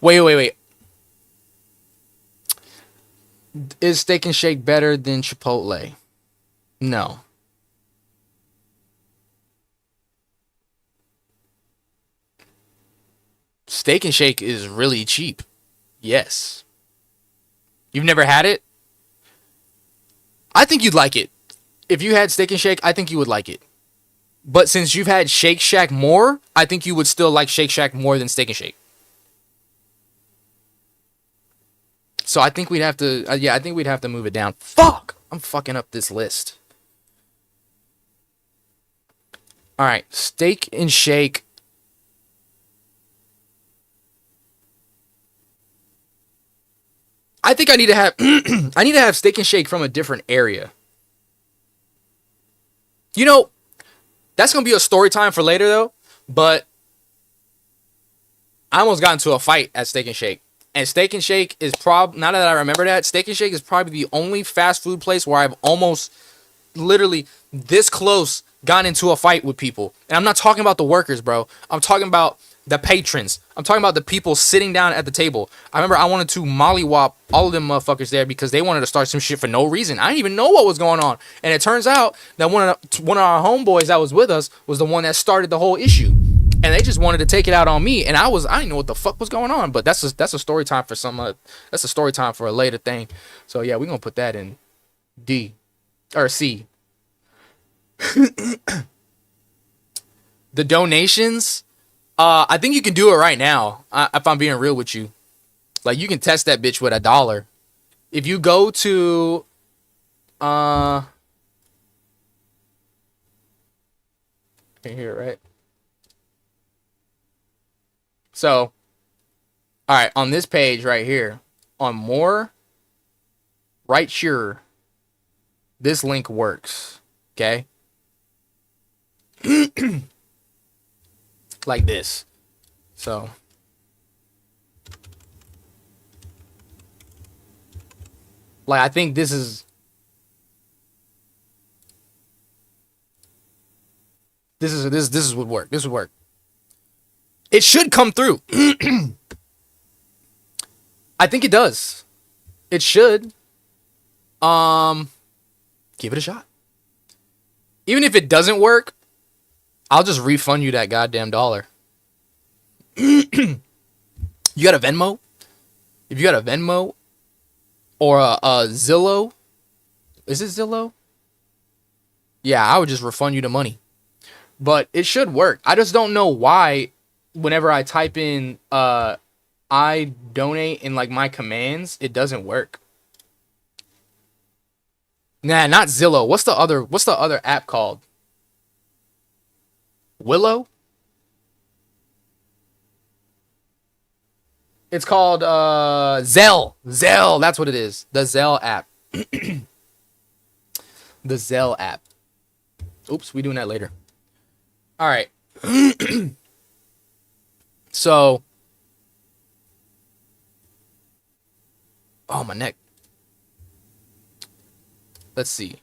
Wait. Is Steak and Shake better than Chipotle? No. Steak and Shake is really cheap. Yes. You've never had it? I think you'd like it. If you had Steak and Shake, I think you would like it. But since you've had Shake Shack more, I think you would still like Shake Shack more than Steak and Shake. So I think we'd have to, I think we'd have to move it down. Fuck! I'm fucking up this list. Alright, Steak and Shake. I think I need to have, I need to have Steak and Shake from a different area. You know, that's going to be a story time for later, though. But I almost got into a fight at Steak and Shake. And Steak and Shake is probably, now that I remember that, Steak and Shake is probably the only fast food place where I've almost literally this close gotten into a fight with people. And I'm not talking about the workers, bro. I'm talking about the patrons. I'm talking about the people sitting down at the table. I remember I wanted to mollywop all of them motherfuckers there because they wanted to start some shit for no reason. I didn't even know what was going on. And it turns out that one of our homeboys that was with us was the one that started the whole issue. And they just wanted to take it out on me. And I didn't know what the fuck was going on. But that's a story time for that's a story time for a later thing. So yeah, we're going to put that in D or C. The donations. I think you can do it right now. If I'm being real with you, like you can test that bitch with $1. If you go to, can you hear it right? So, all right, on this page right here, on more, right here, this link works. Okay. Like this. So like I think this would work. This would work. It should come through. I think it does. It should. Give it a shot. Even if it doesn't work, I'll just refund you that goddamn $1. You got a Venmo? If you got a Venmo or a Zillow, is it Zillow? Yeah, I would just refund you the money. But it should work. I just don't know why whenever I type in I donate in like my commands, it doesn't work. Nah, not Zillow. What's the other app called? Willow? It's called Zelle. Zelle, that's what it is. The Zelle app. The Zelle app. Oops, we doing that later. All right. So, oh, my neck. Let's see.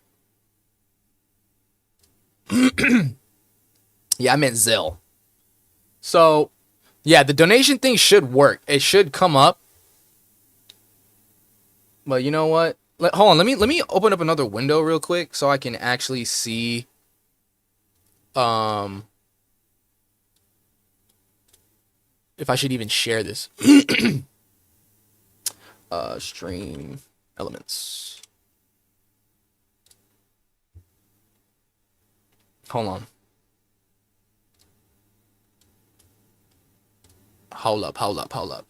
Yeah, I meant Zelle. So, yeah, the donation thing should work. It should come up. But you know what? Hold on. Let me open up another window real quick so I can actually see. If I should even share this. Stream elements. Hold on. Hold up.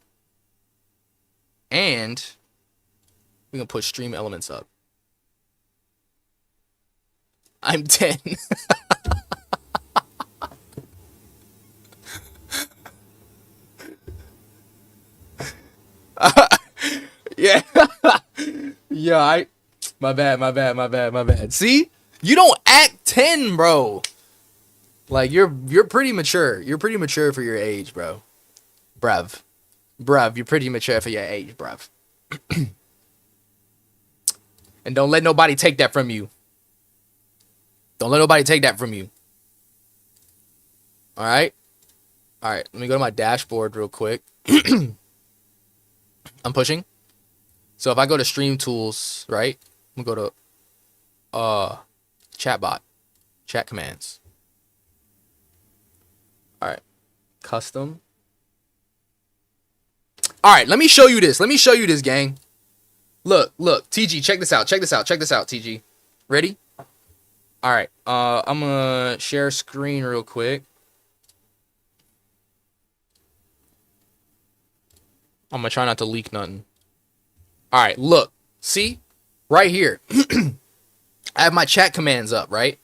And we can put stream elements up. I'm 10. Yeah. Yeah, my bad. See? You don't act 10, bro. Like you're pretty mature. You're pretty mature for your age, bro. Bruv, you're pretty mature for your age, bruv. And don't let nobody take that from you. Don't let nobody take that from you. All right? All right, let me go to my dashboard real quick. I'm pushing. So if I go to stream tools, right? I'm going to go to chatbot, chat commands. All right, custom. All right, let me show you this. Gang. Look, TG, check this out, TG. Ready? All right, I'm gonna share screen real quick. I'm gonna try not to leak nothing. All right, look, see, right here. I have my chat commands up, right?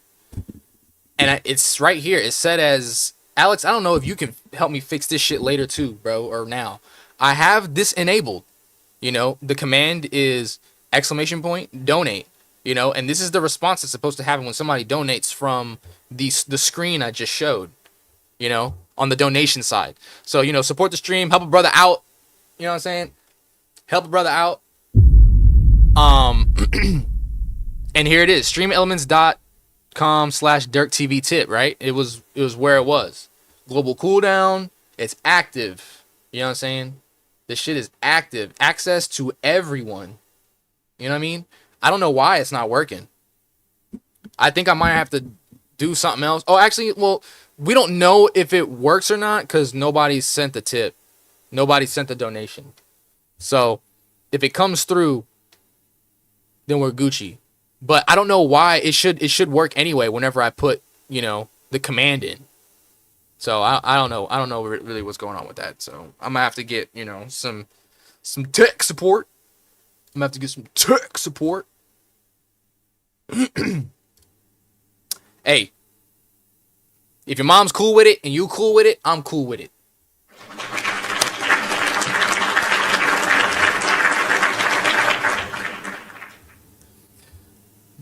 And it's right here. It's set as Alex. I don't know if you can help me fix this shit later too, bro, or now. I have this enabled. You know, the command is !donate. You know, and this is the response it's supposed to happen when somebody donates from the screen I just showed. You know, on the donation side. So you know, support the stream, help a brother out. You know what I'm saying? Help a brother out. And here it is, streamelements.com/DirkTVTip, right? It was where it was. Global cooldown, it's active. You know what I'm saying? This shit is active. Access to everyone. You know what I mean? I don't know why it's not working. I think I might have to do something else. Oh, actually, well, we don't know if it works or not because nobody sent the tip. Nobody sent the donation. So if it comes through, then we're Gucci. But I don't know why it should work anyway whenever I put, you know, the command in. So I don't know. I don't know really what's going on with that. So I'm gonna have to get, you know, some tech support. I'm gonna have to get some tech support. Hey, if your mom's cool with it and you cool with it, I'm cool with it.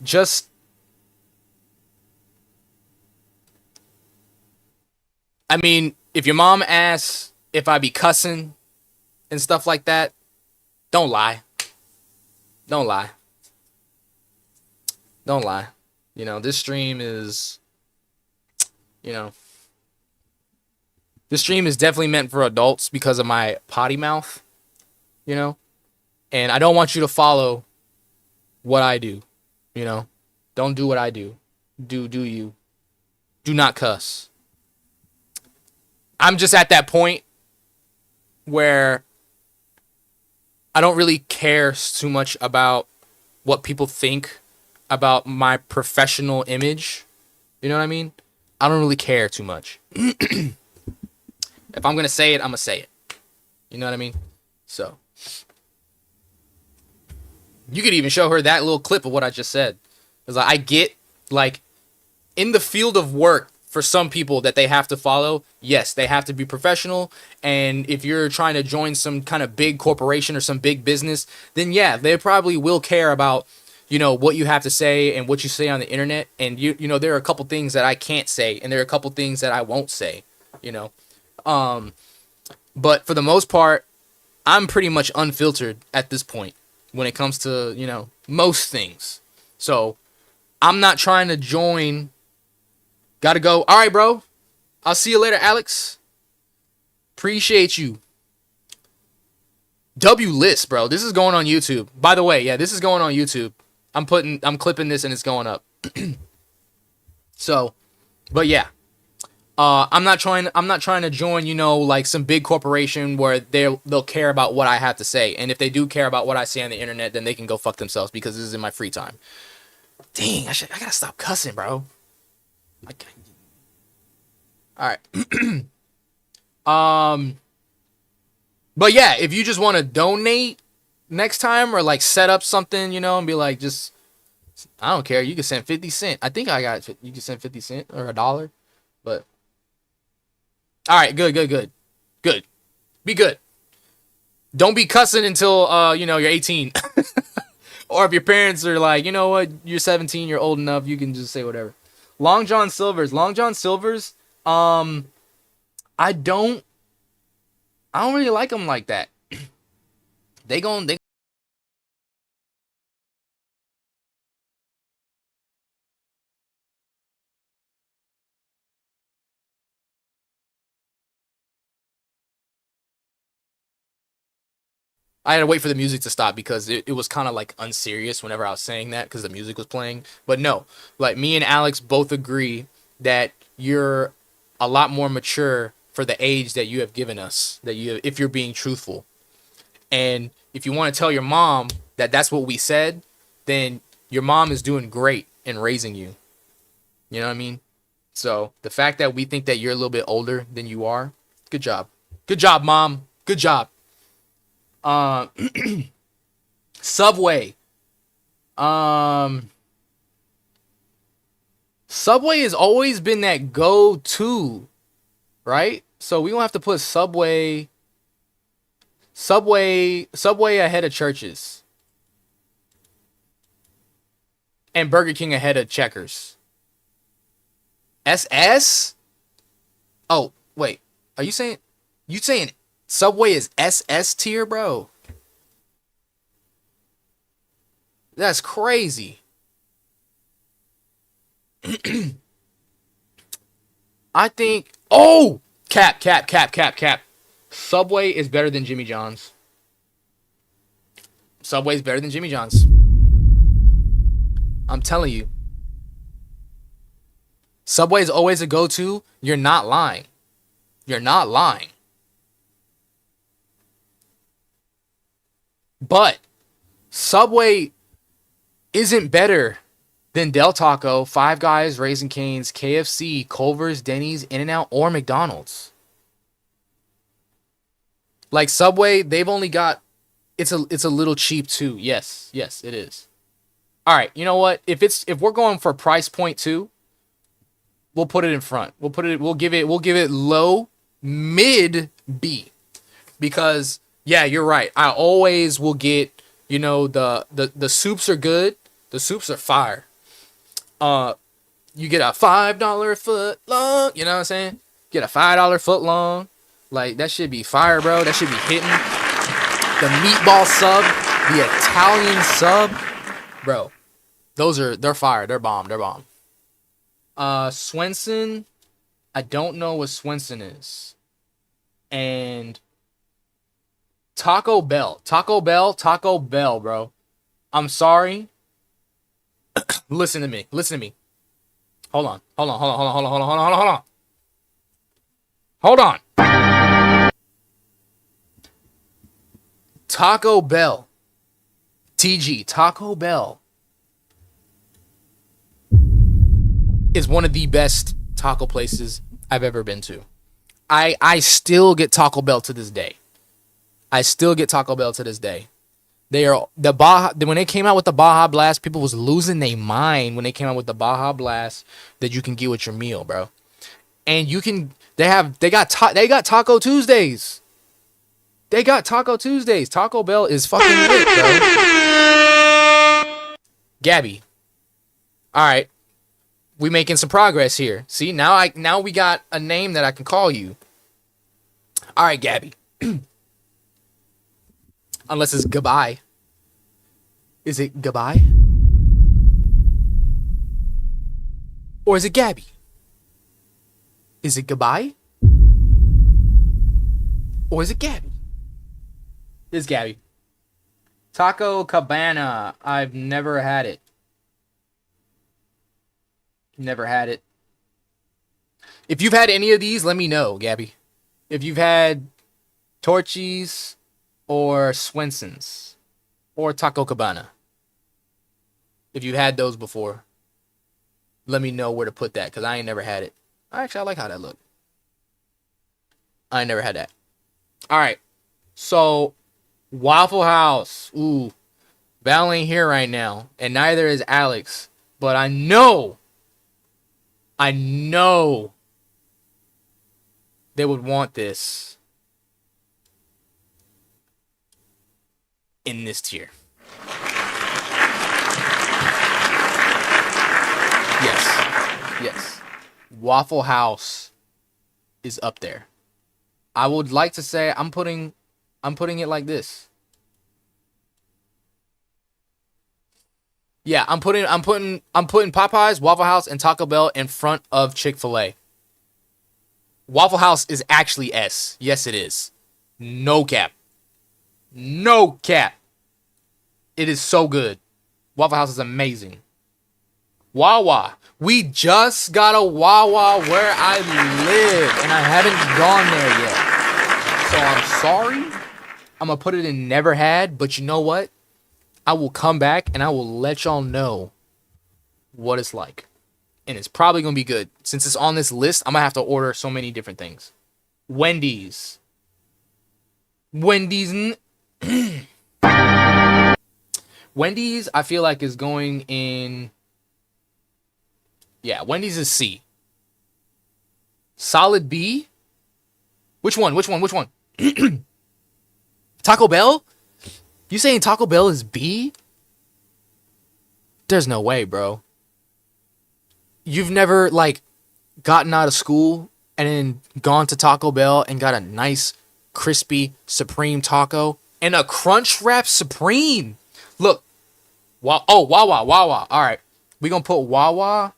Just, I mean, if your mom asks if I be cussing and stuff like that, don't lie. Don't lie. Don't lie. You know, this stream is, you know, this stream is definitely meant for adults because of my potty mouth, you know, and I don't want you to follow what I do. You know, don't do what I do. Do you. Do not cuss. I'm just at that point where I don't really care too much about what people think about my professional image. You know what I mean? I don't really care too much. If I'm going to say it, I'm going to say it. You know what I mean? So you could even show her that little clip of what I just said. Because I get, like, in the field of work, for some people that they have to follow, yes, they have to be professional. And if you're trying to join some kind of big corporation or some big business, then yeah, they probably will care about, you know, what you have to say and what you say on the internet. And you know, there are a couple things that I can't say, and there are a couple things that I won't say, you know. But for the most part, I'm pretty much unfiltered at this point when it comes to, you know, most things. So I'm not trying to join. Gotta go. All right, bro. I'll see you later, Alex. Appreciate you. W list, bro. This is going on YouTube. By the way, yeah, this is going on YouTube. I'm clipping this and it's going up. So, but yeah. I'm not trying to join, you know, like some big corporation where they'll care about what I have to say. And if they do care about what I say on the internet, then they can go fuck themselves because this is in my free time. Dang, I gotta stop cussing, bro. All right. But yeah, if you just want to donate next time or like set up something, you know, and be like, just, I don't care. You can send 50 cents. I think you can send 50 cents or $1, but all right, good. Be good. Don't be cussing until, you know, you're 18. Or if your parents are like, you know what, you're 17, you're old enough, you can just say whatever. Long John Silver's, I don't really like them like that. They I had to wait for the music to stop because it was kind of like unserious whenever I was saying that because the music was playing. But no, like me and Alex both agree that you're a lot more mature for the age that you have given us, if you're being truthful. And if you want to tell your mom that that's what we said, then your mom is doing great in raising you. You know what I mean? So the fact that we think that you're a little bit older than you are, good job. Good job, Mom. Good job. Subway. Subway has always been that go-to, right? So we gonna have to put Subway ahead of Church's. And Burger King ahead of Checkers. SS? Oh, wait. Are you saying Subway is SS tier, bro? That's crazy. I think cap. Subway is better than Jimmy John's. Subway's better than Jimmy John's. I'm telling you. Subway is always a go-to. You're not lying. But Subway isn't better than Del Taco, Five Guys, Raising Cane's, KFC, Culver's, Denny's, In-N-Out, or McDonald's. Like Subway, they've only got it's a little cheap too. Yes, it is. All right, you know what? If we're going for price point 2, we'll put it in front. We'll give it low, mid B. Because yeah, you're right. I always will get, you know, the soups are good. The soups are fire. You get a $5 foot long, you know what I'm saying? Get a $5 foot long. Like, that should be fire, bro. That should be hitting. The meatball sub, the Italian sub. Bro, they're fire. They're bomb. Swenson, I don't know what Swenson is. And Taco Bell, bro. I'm sorry. Listen to me. Hold on. Taco Bell. Taco Bell is one of the best taco places I've ever been to. I still get Taco Bell to this day. They are when they came out with the Baja Blast, people was losing their mind when they came out with the Baja Blast that you can get with your meal, bro. And they got Taco Tuesdays. Taco Bell is fucking lit, bro. Gabby. All right. We making some progress here. See, now we got a name that I can call you. All right, Gabby. Unless it's goodbye. Is it goodbye? Or is it Gabby? Is it goodbye? Or is it Gabby? This is Gabby. Taco Cabana. I've never had it. Never had it. If you've had any of these, let me know, Gabby. If you've had Torchy's or Swenson's or Taco Cabana. If you've had those before, let me know where to put that because I ain't never had it. Actually, I like how that looked. I ain't never had that. All right. So, Waffle House. Ooh. Val ain't here right now. And neither is Alex. But I know they would want this in this tier. Yes. Waffle House is up there. I would like to say I'm putting it like this. Yeah, I'm putting Popeyes, Waffle House, and Taco Bell in front of Chick-fil-A. Waffle House is actually S. Yes, it is. No cap. No cap. It is so good. Waffle House is amazing. Wawa. We just got a Wawa where I live, and I haven't gone there yet. So I'm sorry. I'm going to put it in never had, but you know what? I will come back, and I will let y'all know what it's like. And it's probably going to be good. Since it's on this list, I'm going to have to order so many different things. Wendy's. Wendy's, I feel like, is going in... Yeah, Wendy's is C. Solid B? Which one? Taco Bell? You saying Taco Bell is B? There's no way, bro. You've never, like, gotten out of school and then gone to Taco Bell and got a nice, crispy Supreme taco and a Crunch Wrap Supreme. Look. Wawa. All right. We're going to put Wawa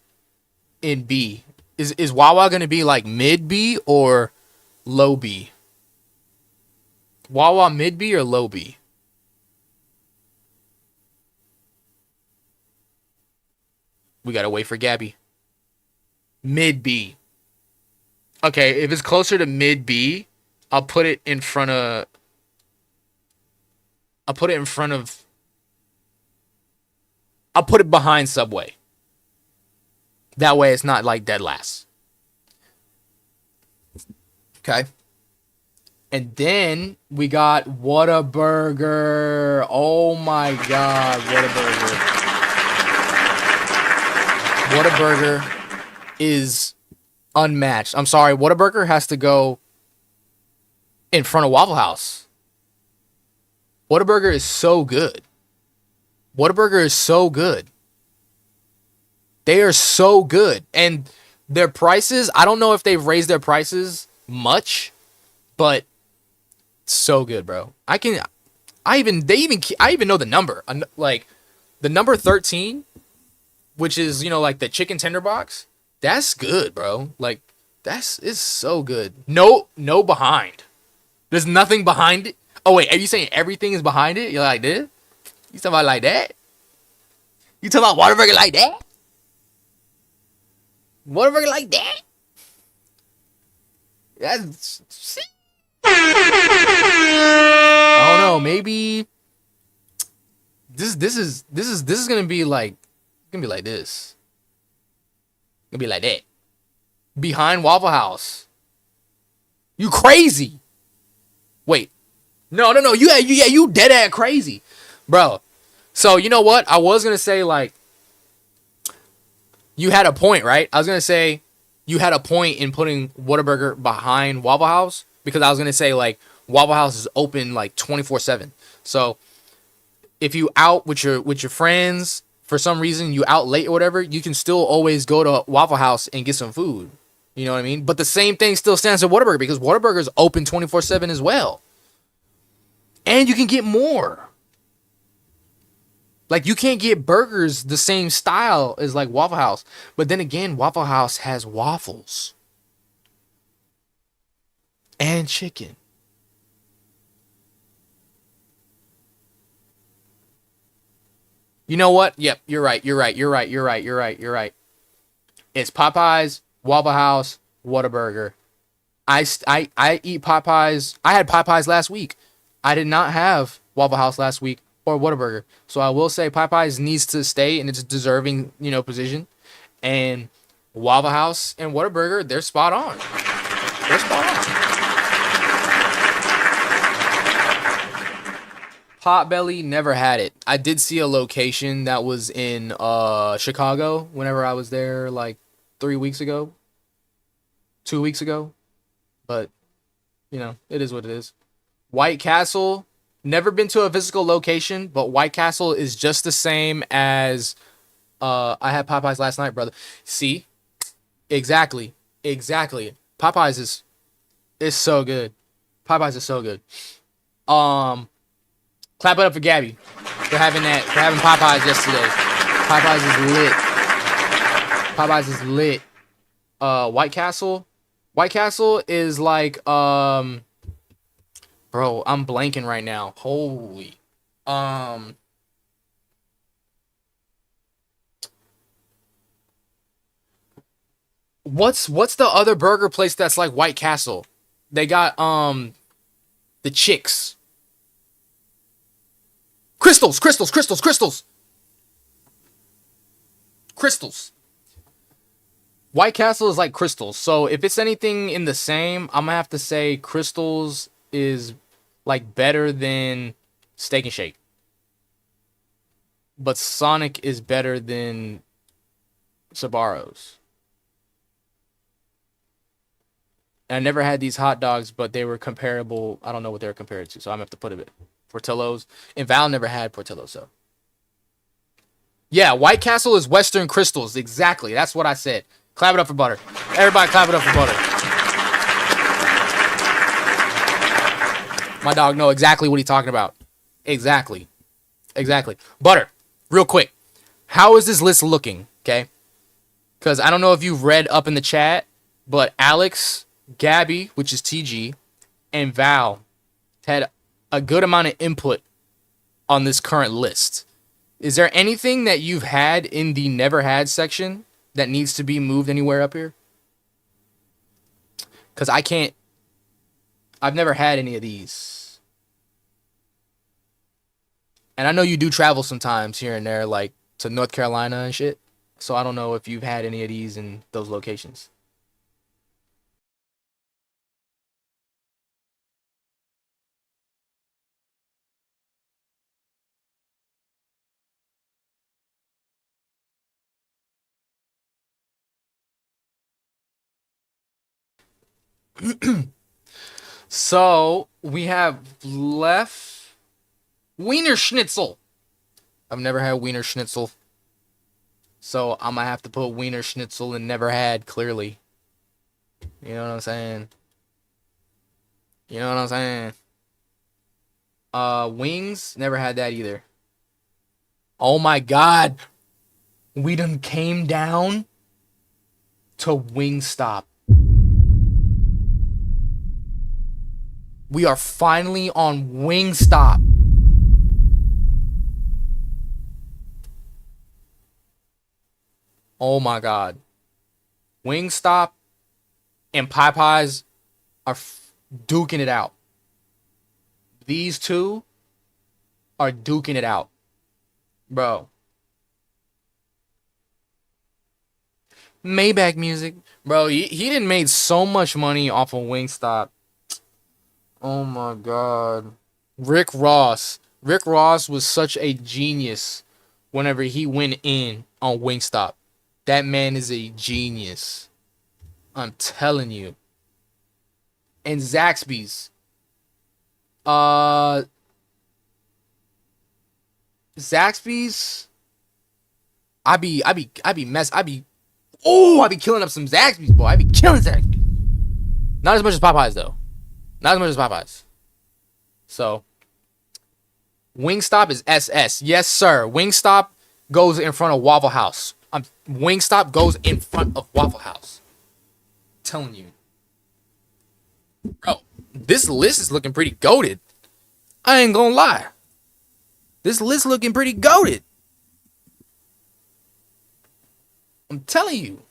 in B. Is Wawa going to be, like, mid B or low B? Wawa mid B or low B? We got to wait for Gabby. Mid B. Okay, if it's closer to mid B, I'll put it in front of... I'll put it behind Subway. That way it's not like dead last. Okay. And then we got Whataburger. Oh my God, Whataburger. Whataburger is unmatched. I'm sorry, Whataburger has to go in front of Waffle House. Whataburger is so good. Whataburger is so good. They are so good. And their prices, I don't know if they've raised their prices much, but so good, bro. I even know the number. Like the number 13, which is, like the chicken tender box. That's good, bro. Like is so good. No behind. There's nothing behind it. Oh wait, are you saying everything is behind it? You're like this? You talking about like that? You talking about Whataburger like that? Whataburger like that? That's... I don't know. Maybe this is gonna be like this. Gonna be like that. Behind Waffle House. You crazy? Wait. No. You dead ass crazy, bro. So you know what? I was gonna say like you had a point, right? I was gonna say you had a point in putting Whataburger behind Waffle House because I was gonna say like Waffle House is open like 24/7. So if you out with your friends for some reason, you out late or whatever, you can still always go to Waffle House and get some food. You know what I mean? But the same thing still stands for Whataburger because Whataburger is open 24/7 as well. And you can get more. Like, you can't get burgers the same style as, like, Waffle House. But then again, Waffle House has waffles. And chicken. You know what? Yep, you're right. You're right. You're right. You're right. You're right. You're right. It's Popeyes, Waffle House, Whataburger. I eat Popeyes. I had Popeyes last week. I did not have Waffle House last week or Whataburger. So I will say Popeyes needs to stay in its deserving, position. And Waffle House and Whataburger, they're spot on. They're spot on. Potbelly, never had it. I did see a location that was in Chicago whenever I was there like 3 weeks ago. 2 weeks ago. But, it is what it is. White Castle, never been to a physical location, but White Castle is just the same as I had Popeyes last night, brother. See? Exactly. Popeyes is so good. Popeyes is so good. Clap it up for Gabby for having Popeyes yesterday. Popeyes is lit. White Castle. White Castle is like bro, I'm blanking right now. Holy. What's the other burger place that's like White Castle? They got the Chicks. Crystals. White Castle is like Crystals. So if it's anything in the same, I'm gonna have to say Crystals is like better than Steak and Shake. But Sonic is better than Sbarro's. And I never had these hot dogs, but they were comparable. I don't know what they were compared to, so I'm gonna have to put it. Portillo's. And Val never had Portillo's, so. Yeah, White Castle is Western Crystals. Exactly. That's what I said. Clap it up for Butter. Everybody clap it up for Butter. My dog know exactly what he's talking about. Exactly. Butter, real quick. How is this list looking? Okay. Because I don't know if you've read up in the chat, but Alex, Gabby, which is TG, and Val had a good amount of input on this current list. Is there anything that you've had in the never had section that needs to be moved anywhere up here? Because I've never had any of these. And I know you do travel sometimes here and there, like to North Carolina and shit. So I don't know if you've had any of these in those locations. So we have left Wiener Schnitzel. I've never had Wiener Schnitzel, so I'm gonna have to put Wiener Schnitzel and never had. Clearly, you know what I'm saying. Wings, never had that either. Oh my God, we done came down to Wingstop. We are finally on Wingstop. Oh my God. Wingstop and Popeyes are duking it out. These two are duking it out. Bro. Maybach music. Bro, he done made so much money off of Wingstop. Oh my God. Rick Ross. Rick Ross was such a genius whenever he went in on Wingstop. That man is a genius. I'm telling you. And Zaxby's. Zaxby's. I be killing up some Zaxby's, boy. I be killing Zaxby's. Not as much as Popeyes, though. Not as much as Popeyes. So, Wingstop is SS. Yes, sir. Wingstop goes in front of Waffle House. Wingstop goes in front of Waffle House. I'm telling you. Bro, this list is looking pretty goated. I ain't gonna lie. This list looking pretty goated. I'm telling you.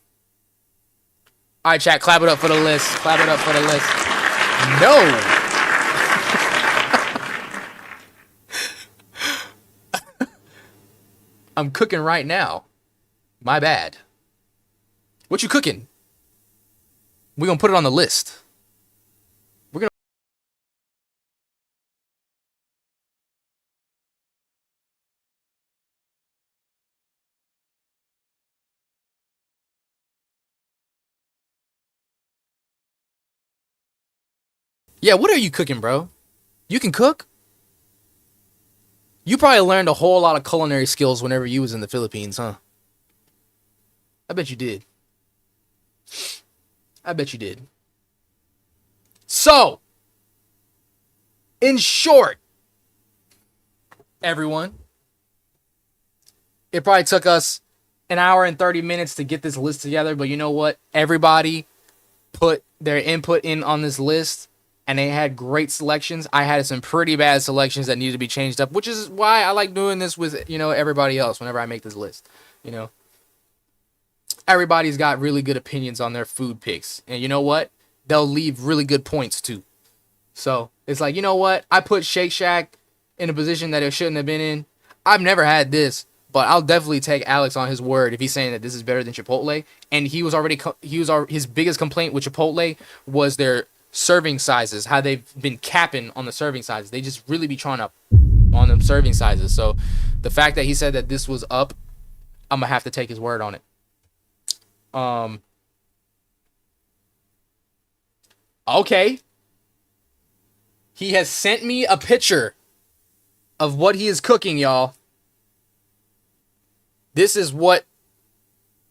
All right, chat, clap it up for the list. Clap it up for the list. No. I'm cooking right now. My bad. What you cooking? We're going to put it on the list. We're going to... Yeah, what are you cooking, bro? You can cook? You probably learned a whole lot of culinary skills whenever you was in the Philippines, huh? I bet you did. I bet you did. So, in short, everyone, it probably took us an hour and 30 minutes to get this list together, but you know what? Everybody put their input in on this list, and they had great selections. I had some pretty bad selections that needed to be changed up, which is why I like doing this with, everybody else whenever I make this list. Everybody's got really good opinions on their food picks. And you know what? They'll leave really good points too. So it's like, you know what? I put Shake Shack in a position that it shouldn't have been in. I've never had this, but I'll definitely take Alex on his word if he's saying that this is better than Chipotle. And his biggest complaint with Chipotle was their serving sizes, how they've been capping on the serving sizes. They just really be trying to on them serving sizes. So the fact that he said that this was up, I'm gonna have to take his word on it. Okay. He has sent me a picture of what he is cooking, y'all. This is what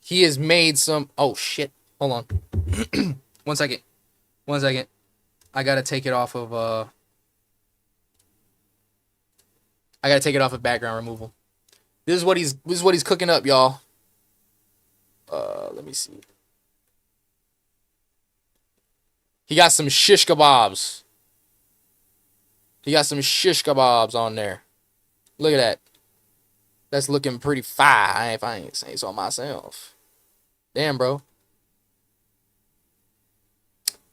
he has made some... Oh, shit. Hold on. One second. I gotta take it off of, I gotta take it off of background removal. This is what he's cooking up, y'all. Let me see. He got some shish kebabs. He got some shish kebabs on there. Look at that. That's looking pretty fire, if I ain't saying so myself. Damn, bro.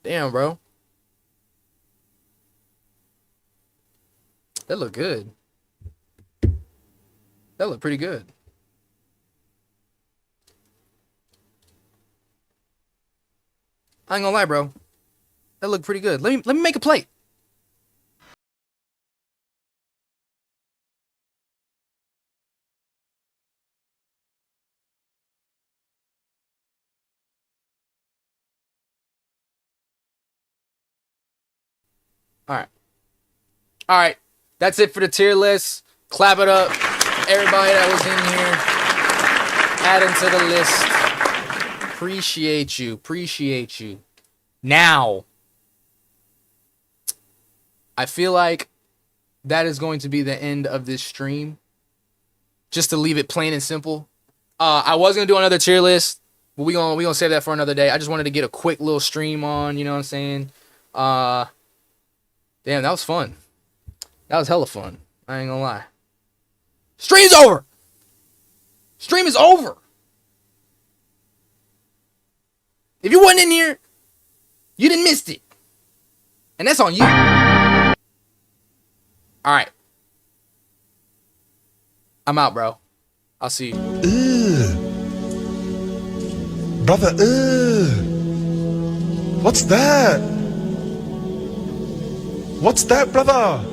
Damn, bro. That look good. That look pretty good. I ain't gonna lie, bro. That looked pretty good. Let me make a plate. All right. That's it for the tier list. Clap it up. Everybody that was in here, add into the list. Appreciate you. Now, I feel like that is going to be the end of this stream. Just to leave it plain and simple. I was gonna do another tier list, but we gonna save that for another day. I just wanted to get a quick little stream on, you know what I'm saying? Damn, that was fun. That was hella fun. I ain't gonna lie. Stream's over. Stream is over. If you wasn't in here, you didn't miss it. And that's on you. Alright. I'm out, bro. I'll see you. Brother, what's that? What's that, brother?